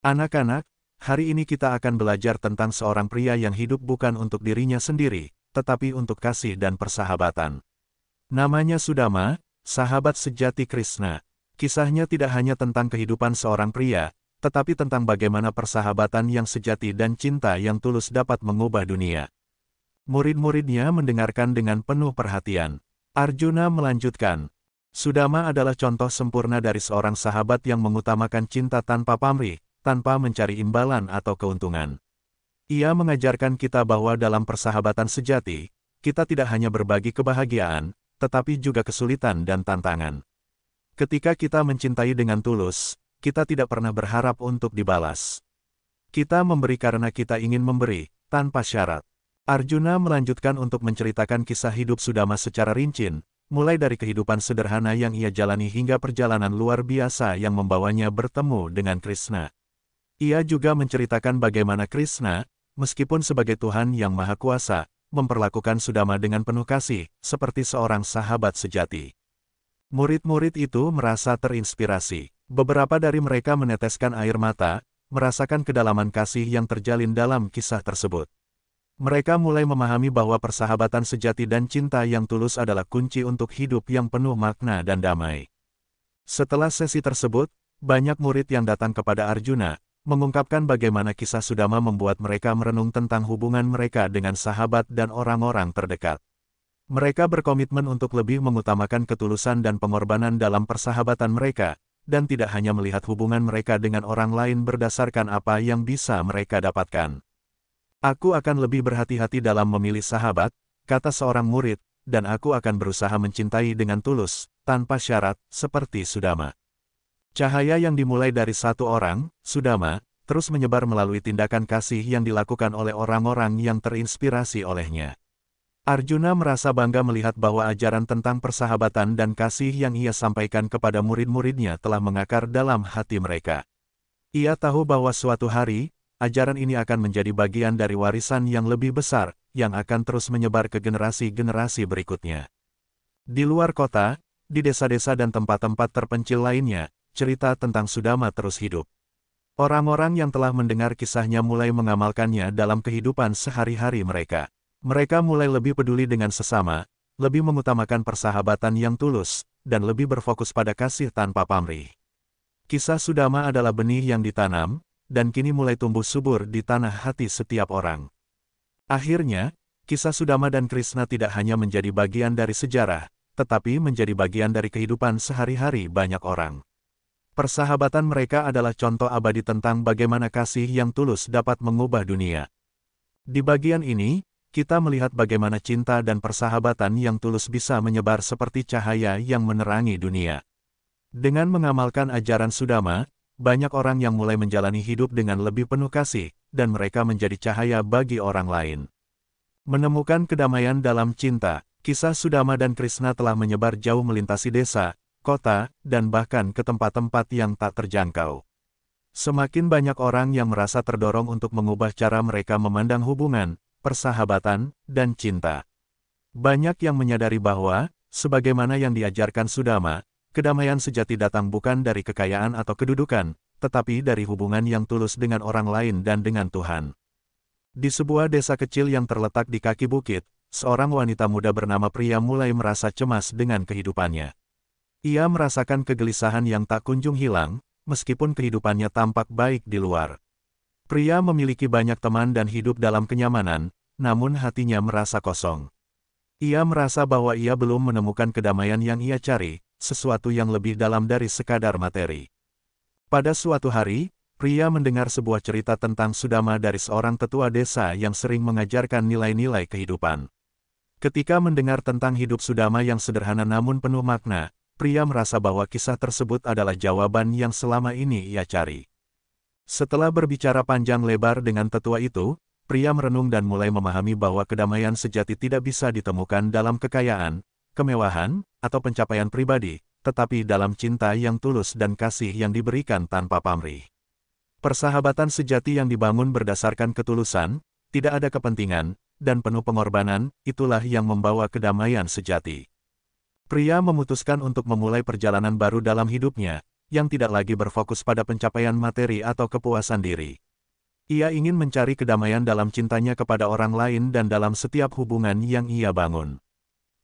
"Anak-anak, hari ini kita akan belajar tentang seorang pria yang hidup bukan untuk dirinya sendiri, tetapi untuk kasih dan persahabatan. Namanya Sudama, sahabat sejati Krishna. Kisahnya tidak hanya tentang kehidupan seorang pria, tetapi tentang bagaimana persahabatan yang sejati dan cinta yang tulus dapat mengubah dunia." Murid-muridnya mendengarkan dengan penuh perhatian. Arjuna melanjutkan, "Sudama adalah contoh sempurna dari seorang sahabat yang mengutamakan cinta tanpa pamrih, tanpa mencari imbalan atau keuntungan. Ia mengajarkan kita bahwa dalam persahabatan sejati, kita tidak hanya berbagi kebahagiaan, tetapi juga kesulitan dan tantangan. Ketika kita mencintai dengan tulus, kita tidak pernah berharap untuk dibalas. Kita memberi karena kita ingin memberi, tanpa syarat." Arjuna melanjutkan untuk menceritakan kisah hidup Sudama secara rinci, mulai dari kehidupan sederhana yang ia jalani hingga perjalanan luar biasa yang membawanya bertemu dengan Krishna. Ia juga menceritakan bagaimana Krishna, meskipun sebagai Tuhan yang Maha Kuasa, memperlakukan Sudama dengan penuh kasih, seperti seorang sahabat sejati. Murid-murid itu merasa terinspirasi. Beberapa dari mereka meneteskan air mata, merasakan kedalaman kasih yang terjalin dalam kisah tersebut. Mereka mulai memahami bahwa persahabatan sejati dan cinta yang tulus adalah kunci untuk hidup yang penuh makna dan damai. Setelah sesi tersebut, banyak murid yang datang kepada Arjuna, mengungkapkan bagaimana kisah Sudama membuat mereka merenung tentang hubungan mereka dengan sahabat dan orang-orang terdekat. Mereka berkomitmen untuk lebih mengutamakan ketulusan dan pengorbanan dalam persahabatan mereka, dan tidak hanya melihat hubungan mereka dengan orang lain berdasarkan apa yang bisa mereka dapatkan. "Aku akan lebih berhati-hati dalam memilih sahabat," kata seorang murid, "dan aku akan berusaha mencintai dengan tulus, tanpa syarat, seperti Sudama." Cahaya yang dimulai dari satu orang, Sudama, terus menyebar melalui tindakan kasih yang dilakukan oleh orang-orang yang terinspirasi olehnya. Arjuna merasa bangga melihat bahwa ajaran tentang persahabatan dan kasih yang ia sampaikan kepada murid-muridnya telah mengakar dalam hati mereka. Ia tahu bahwa suatu hari, ajaran ini akan menjadi bagian dari warisan yang lebih besar, yang akan terus menyebar ke generasi-generasi berikutnya. Di luar kota, di desa-desa dan tempat-tempat terpencil lainnya, cerita tentang Sudama terus hidup. Orang-orang yang telah mendengar kisahnya mulai mengamalkannya dalam kehidupan sehari-hari mereka. Mereka mulai lebih peduli dengan sesama, lebih mengutamakan persahabatan yang tulus, dan lebih berfokus pada kasih tanpa pamrih. Kisah Sudama adalah benih yang ditanam, dan kini mulai tumbuh subur di tanah hati setiap orang. Akhirnya, kisah Sudama dan Krishna tidak hanya menjadi bagian dari sejarah, tetapi menjadi bagian dari kehidupan sehari-hari banyak orang. Persahabatan mereka adalah contoh abadi tentang bagaimana kasih yang tulus dapat mengubah dunia. Di bagian ini, kita melihat bagaimana cinta dan persahabatan yang tulus bisa menyebar seperti cahaya yang menerangi dunia. Dengan mengamalkan ajaran Sudama, banyak orang yang mulai menjalani hidup dengan lebih penuh kasih, dan mereka menjadi cahaya bagi orang lain. Menemukan kedamaian dalam cinta, kisah Sudama dan Krishna telah menyebar jauh melintasi desa, kota, dan bahkan ke tempat-tempat yang tak terjangkau. Semakin banyak orang yang merasa terdorong untuk mengubah cara mereka memandang hubungan, persahabatan, dan cinta. Banyak yang menyadari bahwa, sebagaimana yang diajarkan Sudama, kedamaian sejati datang bukan dari kekayaan atau kedudukan, tetapi dari hubungan yang tulus dengan orang lain dan dengan Tuhan. Di sebuah desa kecil yang terletak di kaki bukit, seorang wanita muda bernama Priya mulai merasa cemas dengan kehidupannya. Ia merasakan kegelisahan yang tak kunjung hilang, meskipun kehidupannya tampak baik di luar. Priya memiliki banyak teman dan hidup dalam kenyamanan, namun hatinya merasa kosong. Ia merasa bahwa ia belum menemukan kedamaian yang ia cari, sesuatu yang lebih dalam dari sekadar materi. Pada suatu hari, Priya mendengar sebuah cerita tentang Sudama dari seorang tetua desa yang sering mengajarkan nilai-nilai kehidupan. Ketika mendengar tentang hidup Sudama yang sederhana namun penuh makna, Priya merasa bahwa kisah tersebut adalah jawaban yang selama ini ia cari. Setelah berbicara panjang lebar dengan tetua itu, Priya merenung dan mulai memahami bahwa kedamaian sejati tidak bisa ditemukan dalam kekayaan, kemewahan, atau pencapaian pribadi, tetapi dalam cinta yang tulus dan kasih yang diberikan tanpa pamrih. Persahabatan sejati yang dibangun berdasarkan ketulusan, tidak ada kepentingan, dan penuh pengorbanan, itulah yang membawa kedamaian sejati. Priya memutuskan untuk memulai perjalanan baru dalam hidupnya, yang tidak lagi berfokus pada pencapaian materi atau kepuasan diri. Ia ingin mencari kedamaian dalam cintanya kepada orang lain dan dalam setiap hubungan yang ia bangun.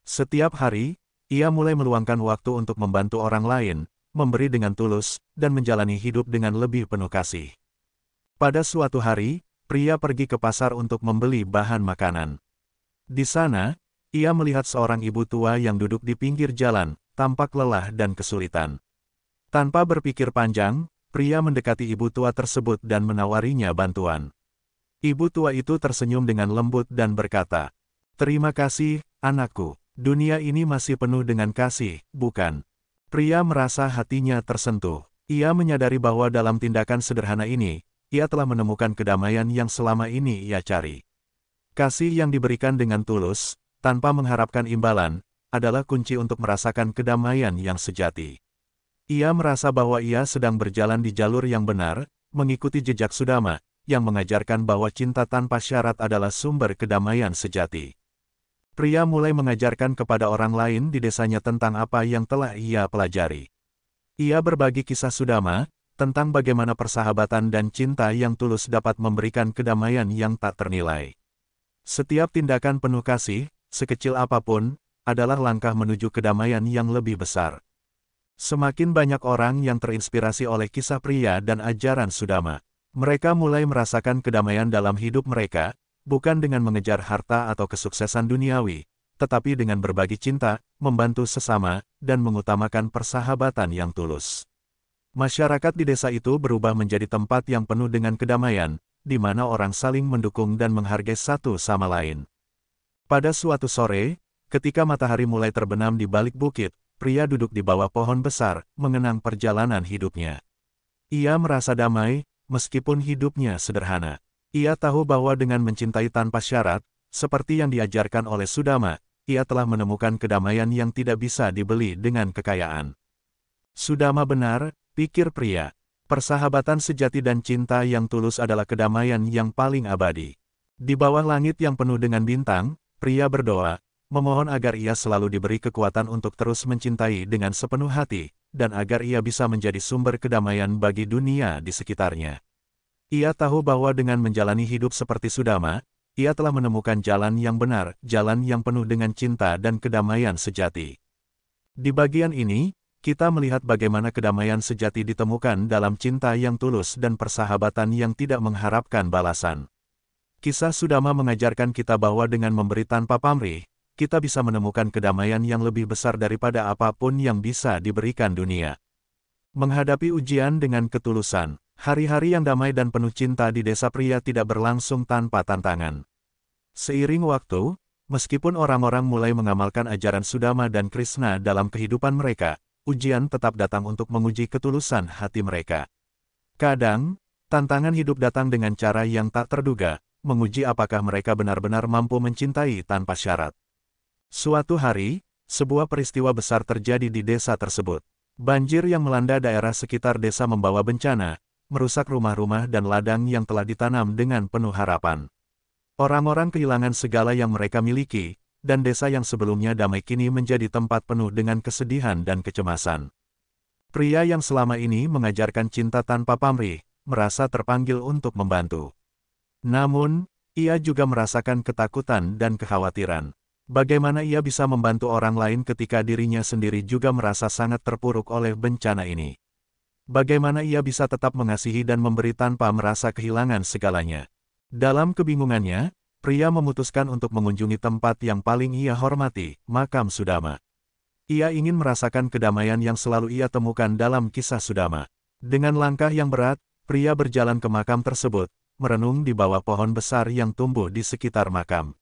Setiap hari, ia mulai meluangkan waktu untuk membantu orang lain, memberi dengan tulus, dan menjalani hidup dengan lebih penuh kasih. Pada suatu hari, Priya pergi ke pasar untuk membeli bahan makanan. Di sana, ia melihat seorang ibu tua yang duduk di pinggir jalan, tampak lelah dan kesulitan. Tanpa berpikir panjang, Priya mendekati ibu tua tersebut dan menawarinya bantuan. Ibu tua itu tersenyum dengan lembut dan berkata, "Terima kasih, anakku. Dunia ini masih penuh dengan kasih, bukan?" Priya merasa hatinya tersentuh. Ia menyadari bahwa dalam tindakan sederhana ini, ia telah menemukan kedamaian yang selama ini ia cari. Kasih yang diberikan dengan tulus, tanpa mengharapkan imbalan, adalah kunci untuk merasakan kedamaian yang sejati. Ia merasa bahwa ia sedang berjalan di jalur yang benar, mengikuti jejak Sudama, yang mengajarkan bahwa cinta tanpa syarat adalah sumber kedamaian sejati. Priya mulai mengajarkan kepada orang lain di desanya tentang apa yang telah ia pelajari. Ia berbagi kisah Sudama, tentang bagaimana persahabatan dan cinta yang tulus dapat memberikan kedamaian yang tak ternilai. Setiap tindakan penuh kasih, sekecil apapun, adalah langkah menuju kedamaian yang lebih besar. Semakin banyak orang yang terinspirasi oleh kisah Priya dan ajaran Sudama. Mereka mulai merasakan kedamaian dalam hidup mereka, bukan dengan mengejar harta atau kesuksesan duniawi, tetapi dengan berbagi cinta, membantu sesama, dan mengutamakan persahabatan yang tulus. Masyarakat di desa itu berubah menjadi tempat yang penuh dengan kedamaian, di mana orang saling mendukung dan menghargai satu sama lain. Pada suatu sore, ketika matahari mulai terbenam di balik bukit, Priya duduk di bawah pohon besar, mengenang perjalanan hidupnya. Ia merasa damai, meskipun hidupnya sederhana. Ia tahu bahwa dengan mencintai tanpa syarat, seperti yang diajarkan oleh Sudama, ia telah menemukan kedamaian yang tidak bisa dibeli dengan kekayaan. Sudama benar, pikir pria. Persahabatan sejati dan cinta yang tulus adalah kedamaian yang paling abadi. Di bawah langit yang penuh dengan bintang, pria berdoa, memohon agar ia selalu diberi kekuatan untuk terus mencintai dengan sepenuh hati, dan agar ia bisa menjadi sumber kedamaian bagi dunia di sekitarnya. Ia tahu bahwa dengan menjalani hidup seperti Sudama, ia telah menemukan jalan yang benar, jalan yang penuh dengan cinta dan kedamaian sejati. Di bagian ini, kita melihat bagaimana kedamaian sejati ditemukan dalam cinta yang tulus dan persahabatan yang tidak mengharapkan balasan. Kisah Sudama mengajarkan kita bahwa dengan memberi tanpa pamrih, kita bisa menemukan kedamaian yang lebih besar daripada apapun yang bisa diberikan dunia. Menghadapi ujian dengan ketulusan, hari-hari yang damai dan penuh cinta di desa pria tidak berlangsung tanpa tantangan. Seiring waktu, meskipun orang-orang mulai mengamalkan ajaran Sudama dan Krishna dalam kehidupan mereka, ujian tetap datang untuk menguji ketulusan hati mereka. Kadang, tantangan hidup datang dengan cara yang tak terduga, menguji apakah mereka benar-benar mampu mencintai tanpa syarat. Suatu hari, sebuah peristiwa besar terjadi di desa tersebut. Banjir yang melanda daerah sekitar desa membawa bencana, merusak rumah-rumah dan ladang yang telah ditanam dengan penuh harapan. Orang-orang kehilangan segala yang mereka miliki, dan desa yang sebelumnya damai kini menjadi tempat penuh dengan kesedihan dan kecemasan. Pria yang selama ini mengajarkan cinta tanpa pamrih, merasa terpanggil untuk membantu. Namun, ia juga merasakan ketakutan dan kekhawatiran. Bagaimana ia bisa membantu orang lain ketika dirinya sendiri juga merasa sangat terpuruk oleh bencana ini? Bagaimana ia bisa tetap mengasihi dan memberi tanpa merasa kehilangan segalanya? Dalam kebingungannya, pria memutuskan untuk mengunjungi tempat yang paling ia hormati, makam Sudama. Ia ingin merasakan kedamaian yang selalu ia temukan dalam kisah Sudama. Dengan langkah yang berat, pria berjalan ke makam tersebut, merenung di bawah pohon besar yang tumbuh di sekitar makam.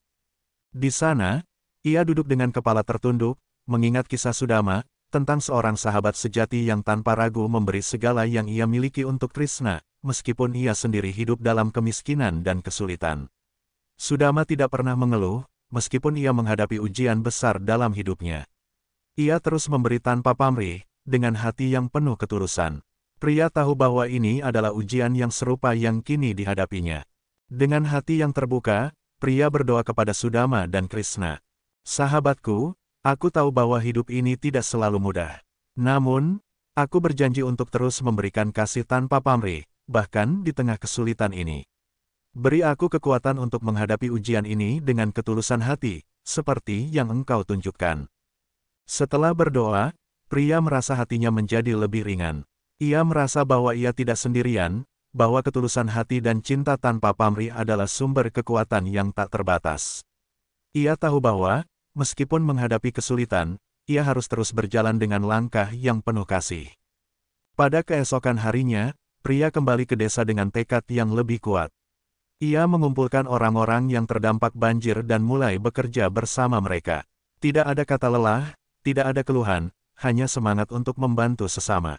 Di sana, ia duduk dengan kepala tertunduk, mengingat kisah Sudama, tentang seorang sahabat sejati yang tanpa ragu memberi segala yang ia miliki untuk Krishna, meskipun ia sendiri hidup dalam kemiskinan dan kesulitan. Sudama tidak pernah mengeluh, meskipun ia menghadapi ujian besar dalam hidupnya. Ia terus memberi tanpa pamrih, dengan hati yang penuh ketulusan. Pria tahu bahwa ini adalah ujian yang serupa yang kini dihadapinya. Dengan hati yang terbuka, pria berdoa kepada Sudama dan Krishna. Sahabatku, aku tahu bahwa hidup ini tidak selalu mudah. Namun, aku berjanji untuk terus memberikan kasih tanpa pamrih, bahkan di tengah kesulitan ini. Beri aku kekuatan untuk menghadapi ujian ini dengan ketulusan hati, seperti yang engkau tunjukkan. Setelah berdoa, pria merasa hatinya menjadi lebih ringan. Ia merasa bahwa ia tidak sendirian, bahwa ketulusan hati dan cinta tanpa pamrih adalah sumber kekuatan yang tak terbatas. Ia tahu bahwa, meskipun menghadapi kesulitan, ia harus terus berjalan dengan langkah yang penuh kasih. Pada keesokan harinya, pria kembali ke desa dengan tekad yang lebih kuat. Ia mengumpulkan orang-orang yang terdampak banjir dan mulai bekerja bersama mereka. Tidak ada kata lelah, tidak ada keluhan, hanya semangat untuk membantu sesama.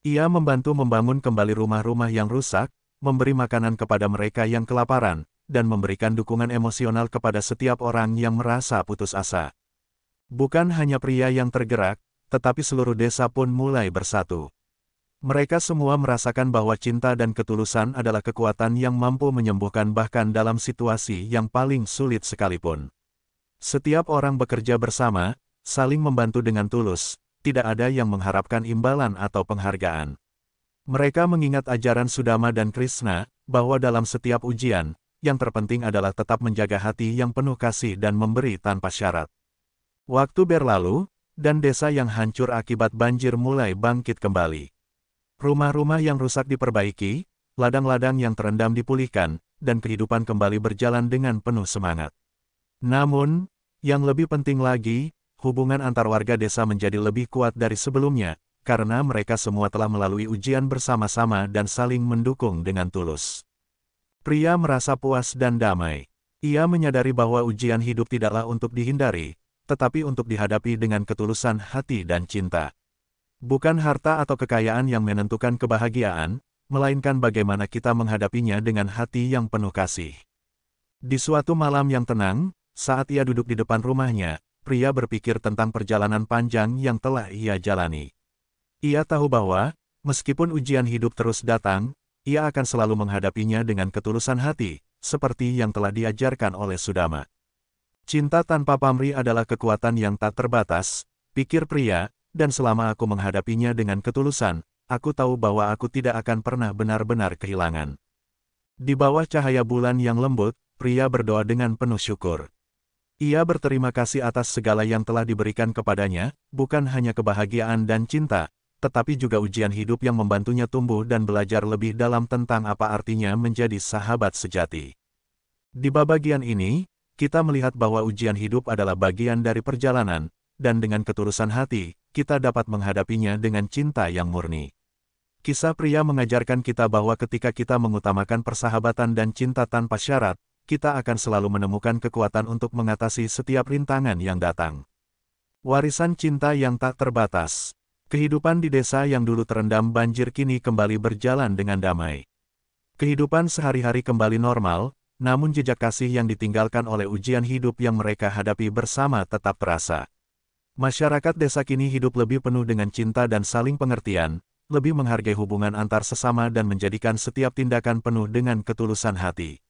Ia membantu membangun kembali rumah-rumah yang rusak, memberi makanan kepada mereka yang kelaparan, dan memberikan dukungan emosional kepada setiap orang yang merasa putus asa. Bukan hanya pria yang tergerak, tetapi seluruh desa pun mulai bersatu. Mereka semua merasakan bahwa cinta dan ketulusan adalah kekuatan yang mampu menyembuhkan bahkan dalam situasi yang paling sulit sekalipun. Setiap orang bekerja bersama, saling membantu dengan tulus, tidak ada yang mengharapkan imbalan atau penghargaan. Mereka mengingat ajaran Sudama dan Krishna, bahwa dalam setiap ujian, yang terpenting adalah tetap menjaga hati yang penuh kasih dan memberi tanpa syarat. Waktu berlalu, dan desa yang hancur akibat banjir mulai bangkit kembali. Rumah-rumah yang rusak diperbaiki, ladang-ladang yang terendam dipulihkan, dan kehidupan kembali berjalan dengan penuh semangat. Namun, yang lebih penting lagi, hubungan antar warga desa menjadi lebih kuat dari sebelumnya, karena mereka semua telah melalui ujian bersama-sama dan saling mendukung dengan tulus. Pria merasa puas dan damai. Ia menyadari bahwa ujian hidup tidaklah untuk dihindari, tetapi untuk dihadapi dengan ketulusan hati dan cinta. Bukan harta atau kekayaan yang menentukan kebahagiaan, melainkan bagaimana kita menghadapinya dengan hati yang penuh kasih. Di suatu malam yang tenang, saat ia duduk di depan rumahnya, pria berpikir tentang perjalanan panjang yang telah ia jalani. Ia tahu bahwa, meskipun ujian hidup terus datang, ia akan selalu menghadapinya dengan ketulusan hati, seperti yang telah diajarkan oleh Sudama. Cinta tanpa pamrih adalah kekuatan yang tak terbatas, pikir pria, dan selama aku menghadapinya dengan ketulusan, aku tahu bahwa aku tidak akan pernah benar-benar kehilangan. Di bawah cahaya bulan yang lembut, pria berdoa dengan penuh syukur. Ia berterima kasih atas segala yang telah diberikan kepadanya, bukan hanya kebahagiaan dan cinta, tetapi juga ujian hidup yang membantunya tumbuh dan belajar lebih dalam tentang apa artinya menjadi sahabat sejati. Di bab bagian ini, kita melihat bahwa ujian hidup adalah bagian dari perjalanan, dan dengan ketulusan hati, kita dapat menghadapinya dengan cinta yang murni. Kisah pria mengajarkan kita bahwa ketika kita mengutamakan persahabatan dan cinta tanpa syarat, kita akan selalu menemukan kekuatan untuk mengatasi setiap rintangan yang datang. Warisan cinta yang tak terbatas. Kehidupan di desa yang dulu terendam banjir kini kembali berjalan dengan damai. Kehidupan sehari-hari kembali normal, namun jejak kasih yang ditinggalkan oleh ujian hidup yang mereka hadapi bersama tetap terasa. Masyarakat desa kini hidup lebih penuh dengan cinta dan saling pengertian, lebih menghargai hubungan antar sesama dan menjadikan setiap tindakan penuh dengan ketulusan hati.